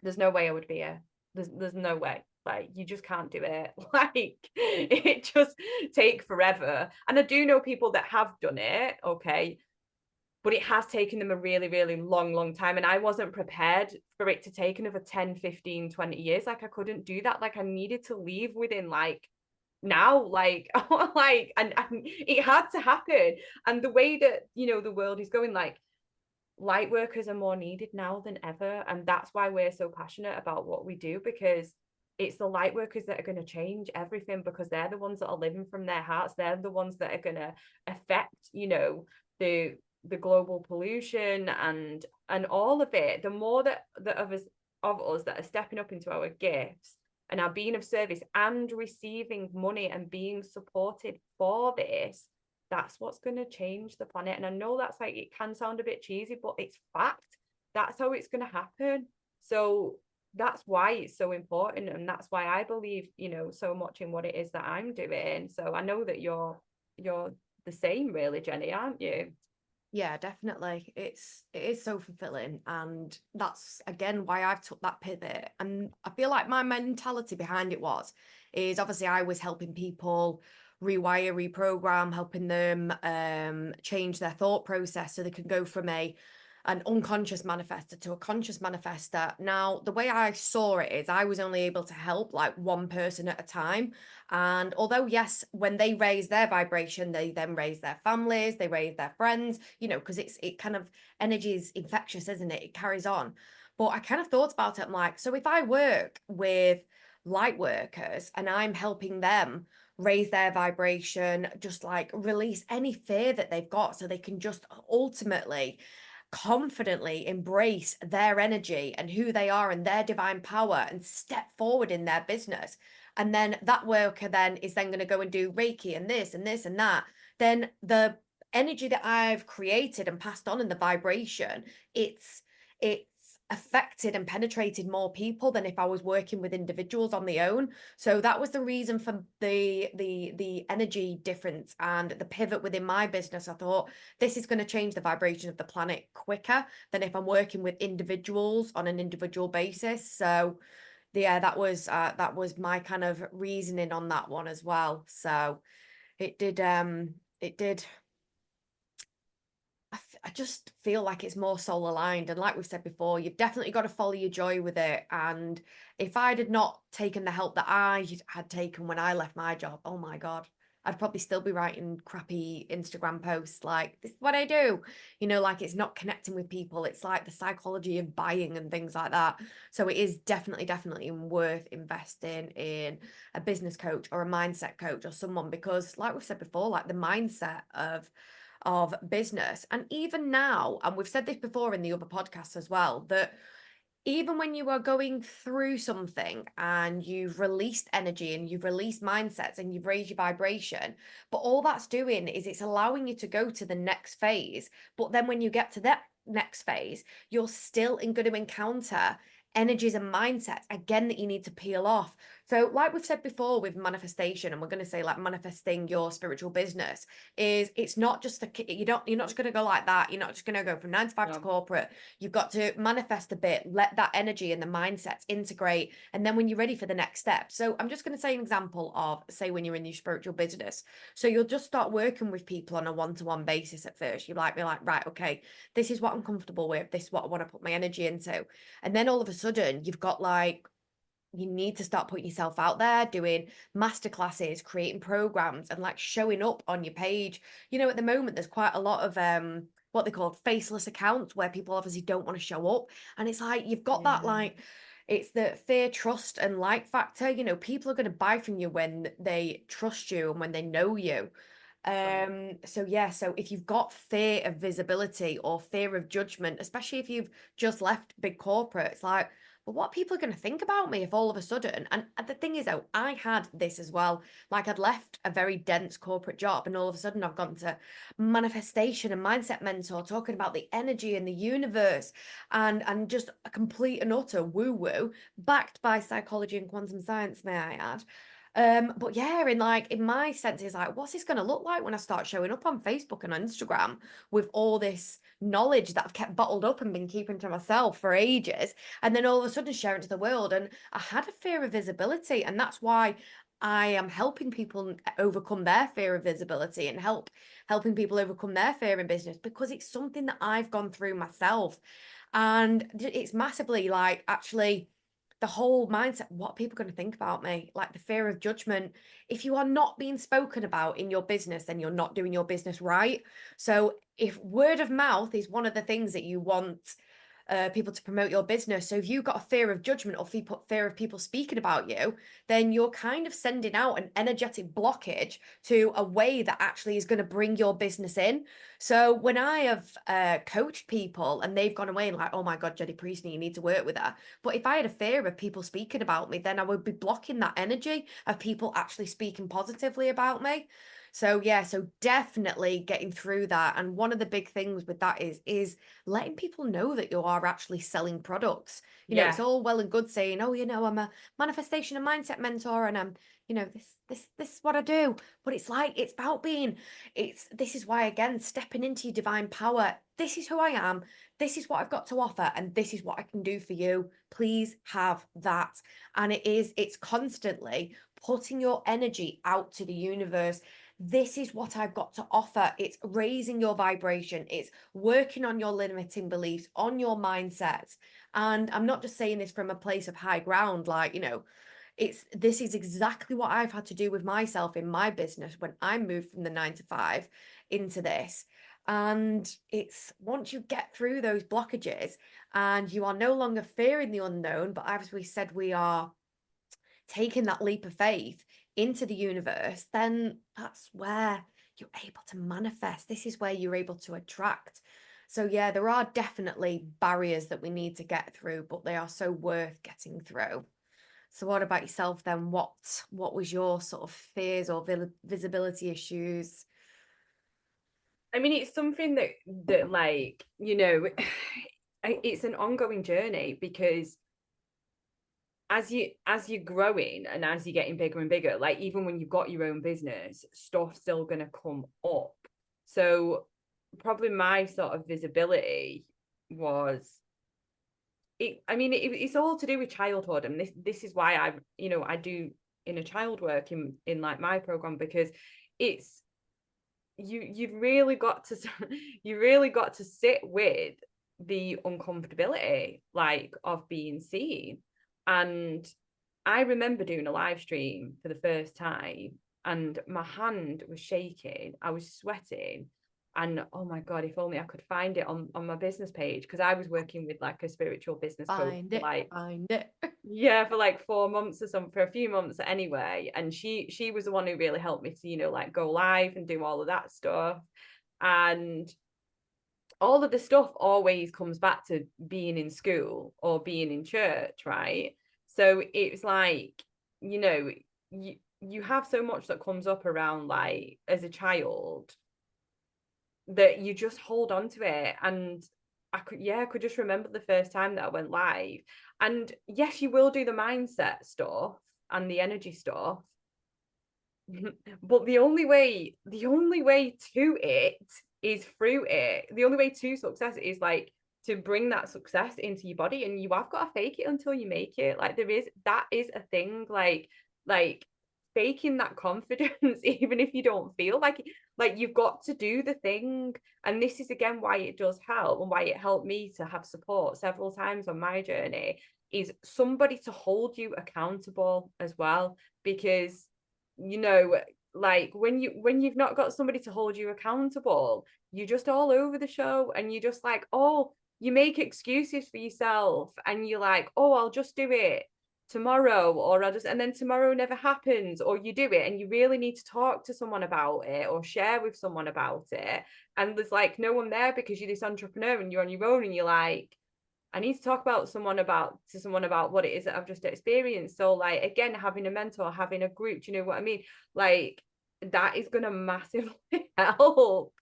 There's no way I would be here. There's no way. Like, you just can't do it. Like, it just take forever. And I do know people that have done it, okay, but it has taken them a really long time. And I wasn't prepared for it to take another 10, 15, 20 years. Like, I couldn't do that. Like, I needed to leave within like now, like like, and it had to happen. And the way that, you know, the world is going, like, light workers are more needed now than ever. And that's why we're so passionate about what we do, because it's the light workers that are going to change everything, because they're the ones that are living from their hearts. They're the ones that are going to affect, you know, the the global pollution and all of it, the more that of us that are stepping up into our gifts and are being of service and receiving money and being supported for this, that's what's going to change the planet. And I know that's like, it can sound a bit cheesy, but it's fact. That's how it's going to happen. So that's why it's so important, and that's why I believe, you know, so much in what it is that I'm doing. So I know that you're the same, really, Jenny, aren't you? Yeah, definitely. It is so fulfilling. And that's again why I've took that pivot. And I feel like my mentality behind it is obviously I was helping people rewire, reprogram, helping them change their thought process so they can go from an unconscious manifester to a conscious manifester. Now, the way I saw it is I was only able to help like one person at a time. And although, yes, when they raise their vibration, they then raise their families, they raise their friends, you know, because it kind of, energy is infectious, isn't it? It carries on. But I kind of thought about it. I'm like, so if I work with light workers and I'm helping them raise their vibration, just like release any fear that they've got so they can just ultimately confidently embrace their energy and who they are and their divine power and step forward in their business. And then that worker then is then going to go and do Reiki and this and this and that. Then the energy that I've created and passed on in the vibration, it's affected and penetrated more people than if I was working with individuals on the own. So that was the reason for the energy difference and the pivot within my business. I thought this is going to change the vibration of the planet quicker than if I'm working with individuals on an individual basis. So yeah, that was my kind of reasoning on that one as well. So it did I just feel like it's more soul aligned. And like we've said before, you've definitely got to follow your joy with it. And if I had not taken the help that I had taken when I left my job, oh my God, I'd probably still be writing crappy Instagram posts like, this is what I do. You know, like it's not connecting with people. It's like the psychology of buying and things like that. So it is definitely worth investing in a business coach or a mindset coach or someone, because like we've said before, like the mindset of business. And even now, and we've said this before in the other podcasts as well, that even when you are going through something and you've released energy and you've released mindsets and you've raised your vibration, but all that's doing is it's allowing you to go to the next phase. But then when you get to that next phase, you're still going to encounter energies and mindsets again that you need to peel off. So like we've said before with manifestation, and we're going to say like manifesting your spiritual business, is it's not just you're not just going to go like that. You're not just going to go from 9 to 5 to corporate. You've got to manifest a bit, let that energy and the mindsets integrate, and then when you're ready for the next step. So I'm just going to say an example of, say, when you're in your spiritual business. So you'll just start working with people on a one-to-one basis at first. You like be like, right, okay, this is what I'm comfortable with, this is what I want to put my energy into. And then all of a sudden you've got like, you need to start putting yourself out there, doing masterclasses, creating programs, and like showing up on your page. You know, at the moment, there's quite a lot of what they call faceless accounts where people obviously don't want to show up. And it's like you've got that like, it's the fear, trust, and like factor. You know, people are going to buy from you when they trust you and when they know you. So yeah, so if you've got fear of visibility or fear of judgment, especially if you've just left big corporate, it's like, but what people are going to think about me if all of a sudden, and the thing is though, I had this as well, like I'd left a very dense corporate job and all of a sudden I've gone to manifestation and mindset mentor talking about the energy in the universe and just a complete and utter woo woo backed by psychology and quantum science, may I add. But yeah, in my sense, it's like, what's this going to look like when I start showing up on Facebook and on Instagram with all this knowledge that I've kept bottled up and been keeping to myself for ages, and then all of a sudden share it to the world? And I had a fear of visibility, and that's why I am helping people overcome their fear of visibility and helping people overcome their fear in business, because it's something that I've gone through myself. And it's massively like actually the whole mindset, what are people going to think about me? Like the fear of judgment. If you are not being spoken about in your business, then you're not doing your business right. So if word of mouth is one of the things that you want people to promote your business. So if you've got a fear of judgment or fear of people speaking about you, then you're kind of sending out an energetic blockage to a way that actually is going to bring your business in. So when I have coached people and they've gone away and like, oh my God, Jennie Priestner, you need to work with her. But if I had a fear of people speaking about me, then I would be blocking that energy of people actually speaking positively about me. So yeah, so definitely getting through that. And one of the big things with that is letting people know that you are actually selling products. You know, it's Yeah. all well and good saying, oh, you know, I'm a manifestation and mindset mentor and I'm, you know, this is what I do. But it's like it's about being, this is why again, stepping into your divine power. This is who I am. This is what I've got to offer, and this is what I can do for you. Please have that. And it's constantly putting your energy out to the universe. This is what I've got to offer. It's raising your vibration. It's working on your limiting beliefs, on your mindset. And I'm not just saying this from a place of high ground, like, you know, this is exactly what I've had to do with myself in my business when I moved from the 9 to 5 into this. And it's once you get through those blockages and you are no longer fearing the unknown, but as we said, we are taking that leap of faith into the universe, then that's where you're able to manifest. This is where you're able to attract. So yeah, there are definitely barriers that we need to get through, but they are so worth getting through. So what about yourself then? What was your sort of fears or visibility issues? I mean, it's something that like, you know, it's an ongoing journey, because as you're growing and as you're getting bigger and bigger, like even when you've got your own business, stuff's still gonna come up. So probably my sort of visibility was it's all to do with childhood, and this is why I do inner child work in like my program, because it's you've really got to you really got to sit with the uncomfortability, like, of being seen. And I remember doing a live stream for the first time, and my hand was shaking, I was sweating, and oh my God, if only I could find it on my business page, because I was working with like a spiritual business coach Find for it, like, find it. yeah, for like 4 months or something, for a few months anyway. And she was the one who really helped me to, like, go live and do all of that stuff. And all of the stuff always comes back to being in school or being in church, right? So it's like, you have so much that comes up around, like, as a child, that you just hold on to it. And I could just remember the first time that I went live. And yes, you will do the mindset stuff and the energy stuff, but the only way to it is through it. The only way to success is like to bring that success into your body, and you have got to fake it until you make it. Like, that is a thing, like faking that confidence even if you don't feel like you've got to do the thing. And this is again why it does help, and why it helped me to have support several times on my journey, is somebody to hold you accountable as well. Because like when you've not got somebody to hold you accountable, you're just all over the show, and you're just like, oh, you make excuses for yourself, and you're like, oh, I'll just do it tomorrow, or and then tomorrow never happens, or you do it and you really need to talk to someone about it or share with someone about it, and there's like no one there, because you're this entrepreneur and you're on your own, and you're like, I need to talk about someone about what it is that I've just experienced. So like, again, having a mentor, having a group, do you know what I mean? Like, that is going to massively help.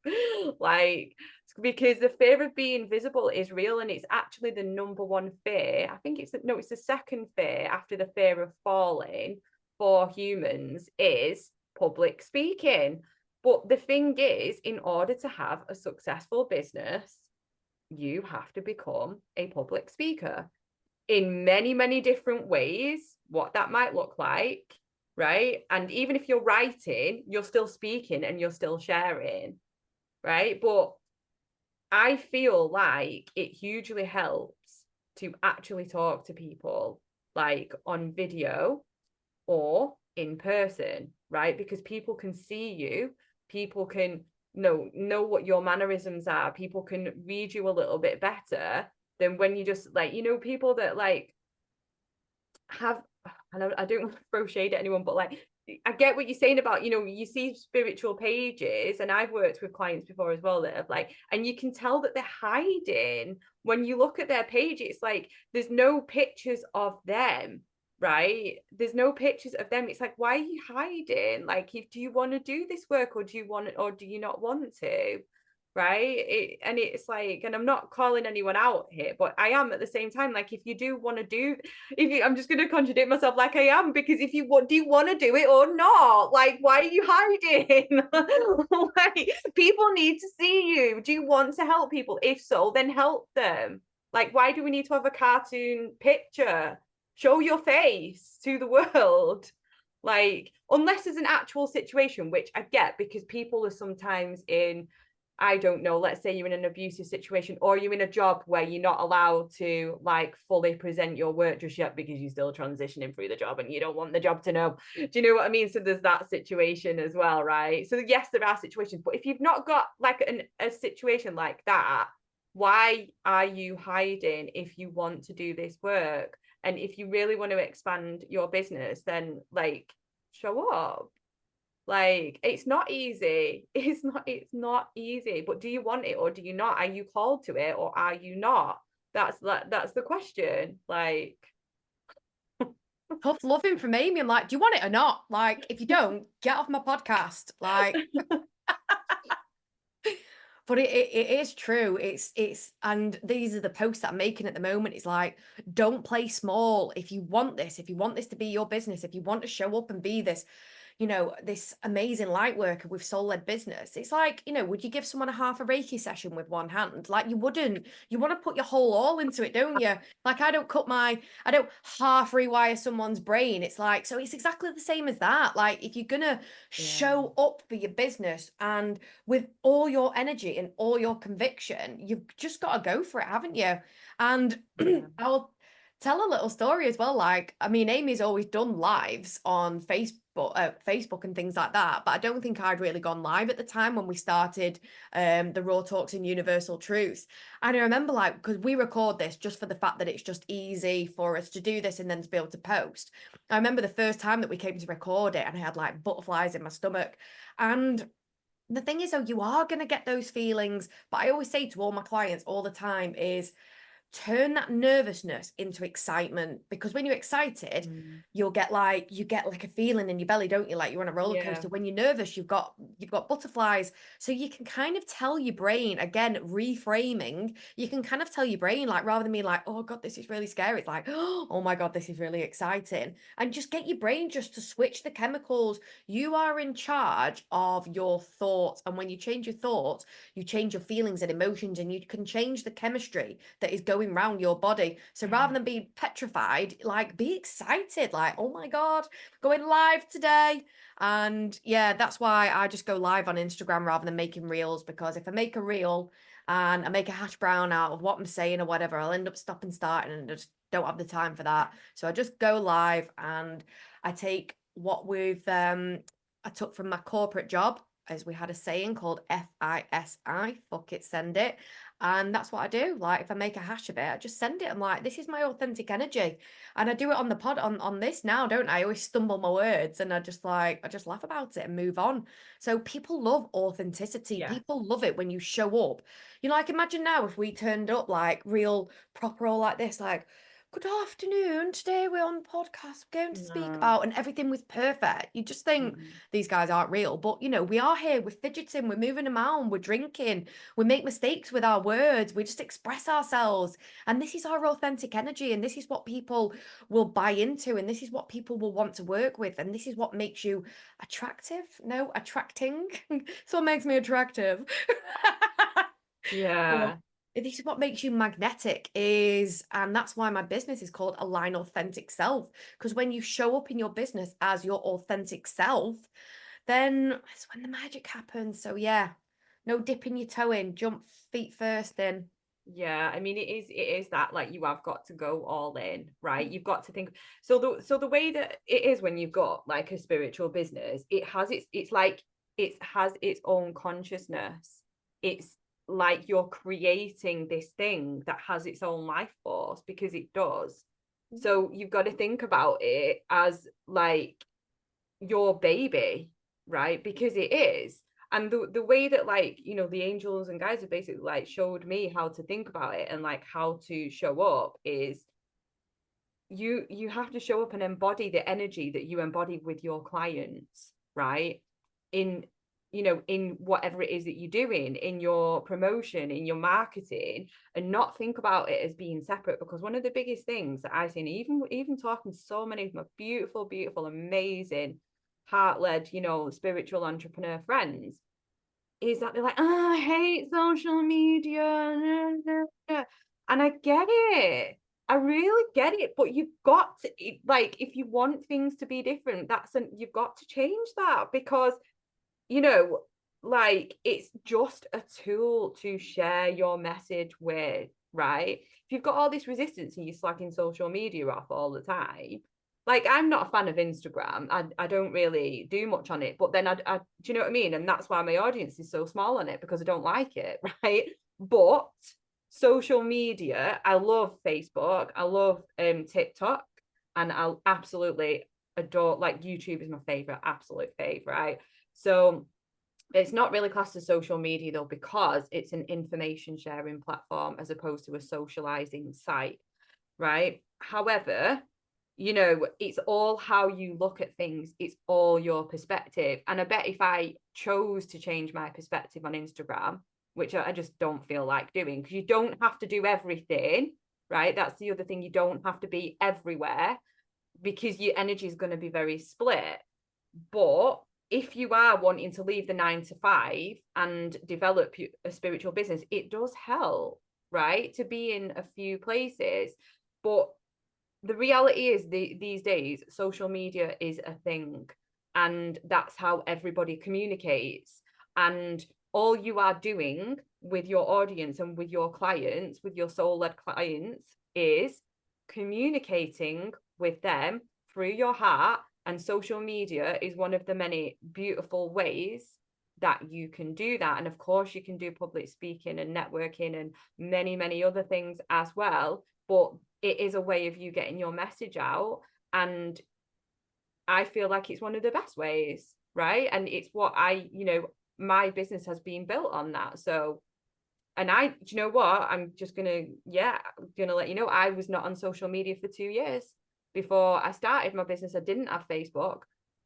Like, because the fear of being visible is real, and it's actually the number one fear. I think it's the second fear after the fear of falling for humans is public speaking. But the thing is, in order to have a successful business, you have to become a public speaker in many, many different ways, what that might look like, right? And even if you're writing, you're still speaking and you're still sharing, right? But I feel like it hugely helps to actually talk to people, like on video or in person, right? Because people can see you, people can know what your mannerisms are, people can read you a little bit better. than when you just like, you know, people that like have, I don't want to throw shade at anyone, but like, I get what you're saying about, you know, you see spiritual pages, and I've worked with clients before as well that have like, and you can tell that they're hiding. When you look at their page, it's like there's no pictures of them, right? There's no pictures of them. It's like, why are you hiding? Like, if do you want to do this work, or do you want it, or do you not want to? Right. And it's like, and I'm not calling anyone out here, but I am at the same time, like, if you do want to do, if you, I'm just going to contradict myself, like I am, because if you want, do you want to do it or not? Like, why are you hiding? Like, people need to see you. Do you want to help people? If so, then help them. Like, why do we need to have a cartoon picture? Show your face to the world. Like, unless there's an actual situation, which I get, because people are sometimes in, I don't know, let's say you're in an abusive situation, or you're in a job where you're not allowed to like fully present your work just yet because you're still transitioning through the job and you don't want the job to know. Do you know what I mean? So there's that situation as well, right? So yes, there are situations, but if you've not got like a situation like that, why are you hiding if you want to do this work? And if you really want to expand your business, then like show up. Like, it's not easy. It's not easy. But do you want it or do you not? Are you called to it or are you not? That's the question. Like, Tough loving from Amy. I'm like, do you want it or not? Like, if you don't, get off my podcast. Like, but it is true. And these are the posts that I'm making at the moment. It's like, don't play small. If you want this, to be your business, if you want to show up and be this, this amazing light worker with soul-led business, it's like, would you give someone a half a Reiki session with one hand? Like, you wouldn't. You want to put your whole all into it, don't you? Like, I don't half rewire someone's brain. It's like, so it's exactly the same as that. Like, if you're gonna show up for your business and with all your energy and all your conviction, you've just got to go for it, haven't you? And I'll tell a little story as well. Like, I mean, Amy's always done lives on Facebook and things like that, but I don't think I'd really gone live at the time when we started the Raw Talks in Universal Truth. And I remember, like, because we record this just for the fact that it's just easy for us to do this and then to be able to post. I remember the first time that we came to record it and I had like butterflies in my stomach. And the thing is, though, you are going to get those feelings, but I always say to all my clients all the time is, turn that nervousness into excitement, because when you're excited, you get like a feeling in your belly, don't you? Like you're on a roller coaster. When you're nervous, you've got butterflies. So you can kind of tell your brain, again, reframing, you can kind of tell your brain, like, rather than being like, oh God, this is really scary, it's like, oh my God, this is really exciting. And just get your brain just to switch the chemicals. You are in charge of your thoughts. And when you change your thoughts, you change your feelings and emotions, and you can change the chemistry that is going around your body. So rather than being petrified, like, be excited, like, oh my God, going live today. And yeah, that's why I just go live on Instagram rather than making reels, because if I make a reel and I make a hash brown out of what I'm saying or whatever, I'll end up stopping starting and just don't have the time for that. So I just go live and I take what I took from my corporate job, as we had a saying called FISI, fuck it, send it. And that's what I do. Like, if I make a hash of it, I just send it. I'm like, this is my authentic energy. And I do it on the pod on this now, don't I? I always stumble my words and I just laugh about it and move on. So people love authenticity. People love it when you show up. Like, imagine now if we turned up like real proper all like this, like, good afternoon. Today we're on the podcast we're going to speak about, and everything was perfect. You just think these guys aren't real, but we are here. We're fidgeting, we're moving around, we're drinking, we make mistakes with our words, we just express ourselves, and this is our authentic energy, and this is what people will buy into, and this is what people will want to work with, and this is what makes you attractive. No, attracting. So what makes me attractive. Yeah. This is what makes you magnetic, and that's why my business is called Align Authentic Self, because when you show up in your business as your authentic self, then that's when the magic happens. So yeah, no dipping your toe in, jump feet first in. Yeah, I mean, it is that, like, you have got to go all in, right? You've got to think. So the way that it is when you've got like a spiritual business, it has its own consciousness. It's like you're creating this thing that has its own life force, because it does. So you've got to think about it as like your baby, right? Because it is. And the way that, like, you know, the angels and guides have basically like showed me how to think about it and like how to show up is you have to show up and embody the energy that you embody with your clients, right? In, you know, in whatever it is that you're doing, in your promotion, in your marketing, and not think about it as being separate. Because one of the biggest things that I've seen, even talking to so many of my beautiful, amazing, heart-led, you know, spiritual entrepreneur friends, is that they're like, oh, I hate social media. And I get it. I really get it. But you've got to, like, if you want things to be different, you've got to change that, because, you know, like, it's just a tool to share your message with, right? If you've got all this resistance and you're slacking social media off all the time, like, I'm not a fan of Instagram. I don't really do much on it, but then I do you know what I mean? And that's why my audience is so small on it, because I don't like it, right? But social media, I love Facebook, I love TikTok, and I'll absolutely adore, like, YouTube is my favorite, absolute favorite. So it's not really classed as social media though, because it's an information sharing platform as opposed to a socializing site, right? However, you know, it's all how you look at things, it's all your perspective. And I bet if I chose to change my perspective on Instagram, which I just don't feel like doing, because you don't have to do everything, right? That's the other thing, you don't have to be everywhere, because your energy is going to be very split. But if you are wanting to leave the 9 to 5 and develop a spiritual business, it does help, right, to be in a few places. But the reality is, these days social media is a thing, and that's how everybody communicates. And all you are doing with your audience and with your clients, with your soul-led clients, is communicating with them through your heart. And social media is one of the many beautiful ways that you can do that. And of course you can do public speaking and networking and many other things as well, but it is a way of you getting your message out. And I feel like it's one of the best ways, right? And it's what you know, my business has been built on that. So, and do you know what? I'm just gonna let you know, I was not on social media for 2 years before I started my business. I didn't have Facebook.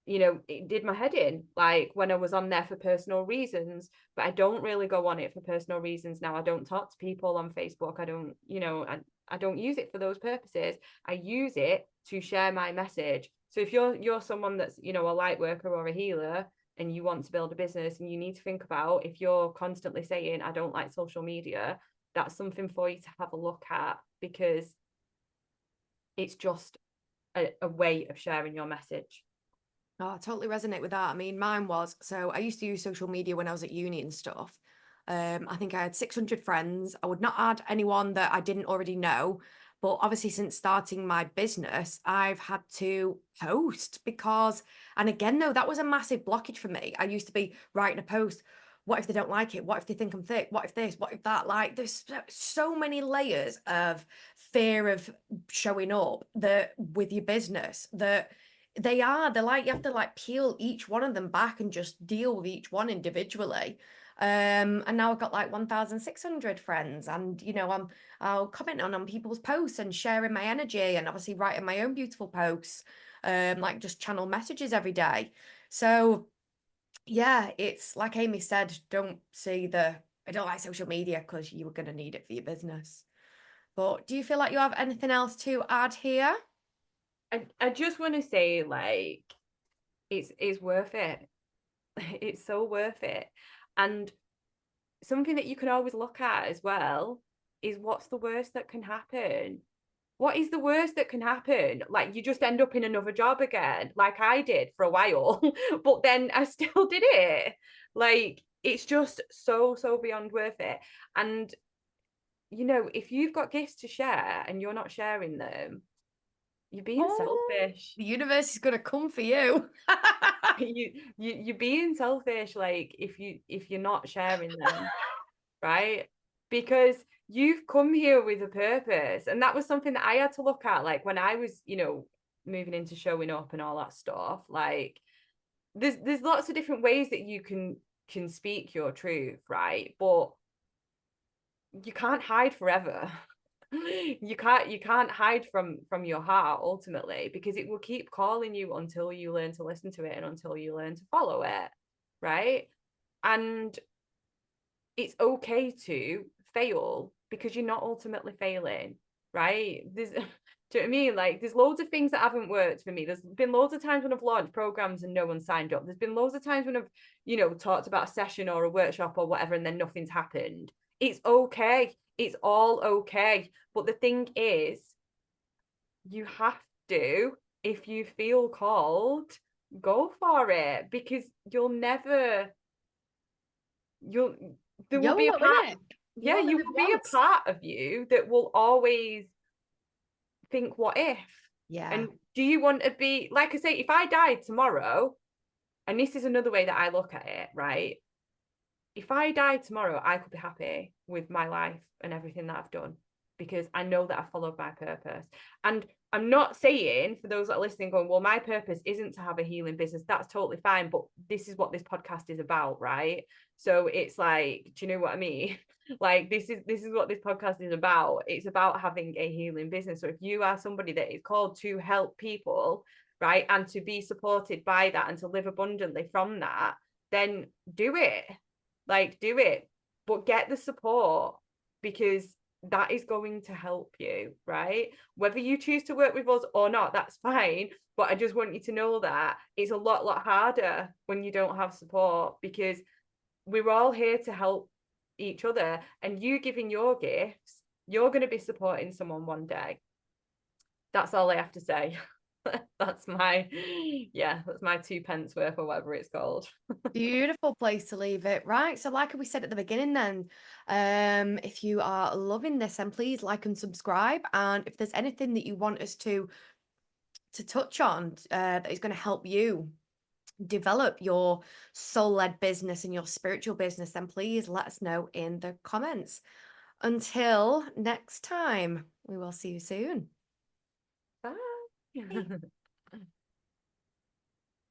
You know, it did my head in, like, when I was on there for personal reasons, but I don't really go on it for personal reasons now. I don't talk to people on Facebook. I don't, you know, I don't use it for those purposes. I use it to share my message. So if you're someone that's, you know, a light worker or a healer, and you want to build a business, and you need to think about, if you're constantly saying, I don't like social media, that's something for you to have a look at, because it's just a way of sharing your message. Oh, I totally resonate with that. I mean, mine was, so I used to use social media when I was at uni and stuff. I think I had 600 friends. I would not add anyone that I didn't already know. But obviously, since starting my business, I've had to post because, and again, though, that was a massive blockage for me. I used to be writing a post. What if they don't like it? What if they think I'm thick? What if this? What if that? Like, there's so many layers of fear of showing up that with your business that they're like, you have to like peel each one of them back and just deal with each one individually. And now I've got like 1,600 friends, and you know, I'll comment on people's posts and sharing my energy, and obviously writing my own beautiful posts, like just channel messages every day. So yeah, it's like Amy said, I don't like social media, because you were going to need it for your business. But do you feel like you have anything else to add here? I just want to say, like, it's worth it. It's so worth it. And something that you can always look at as well is, what's the worst that can happen? What is the worst that can happen? Like, you just end up in another job again, like I did for a while, but then I still did it. Like, it's just so beyond worth it. And, you know, if you've got gifts to share and you're not sharing them, you're being selfish. The universe is going to come for you. You're being selfish, like, if you're not sharing them, right? Because you've come here with a purpose. And that was something that I had to look at, like when I was, moving into showing up and all that stuff. Like there's lots of different ways that you can speak your truth, right? But you can't hide forever. You can't hide from your heart ultimately, because it will keep calling you until you learn to listen to it and until you learn to follow it, right? And it's okay to fail, because you're not ultimately failing, right? There's do you know what I mean? Like there's loads of things that haven't worked for me. There's been loads of times when I've launched programs and no one signed up. There's been loads of times when I've talked about a session or a workshop or whatever, and then nothing's happened. It's okay. It's all okay. But the thing is, you have to, if you feel called, go for it, because you'll there will be a YOLO, part, innit? You yeah, only you live will be a once. part of you that will always think, what if? Yeah. And do you want to be, like I say, if I died tomorrow, and this is another way that I look at it, right? If I died tomorrow, I could be happy with my life and everything that I've done, because I know that I followed my purpose. And I'm not saying, for those that are listening, going, well, my purpose isn't to have a healing business. That's totally fine. But this is what this podcast is about, right? So it's like, do you know what I mean? Like this is what this podcast is about. It's about having a healing business. So if you are somebody that is called to help people, right, and to be supported by that and to live abundantly from that, then do it. Like, do it, but get the support, because that is going to help you, right? Whether you choose to work with us or not, that's fine. But I just want you to know that it's a lot harder when you don't have support, because we're all here to help each other. And you giving your gifts, you're going to be supporting someone one day. That's all I have to say. That's my 2 pence worth, or whatever it's called. Beautiful place to leave it. Right. So like we said at the beginning then, if you are loving this, then please like and subscribe. And if there's anything that you want us to touch on that is going to help you develop your soul-led business and your spiritual business, then please let us know in the comments. Until next time, we will see you soon. Bye.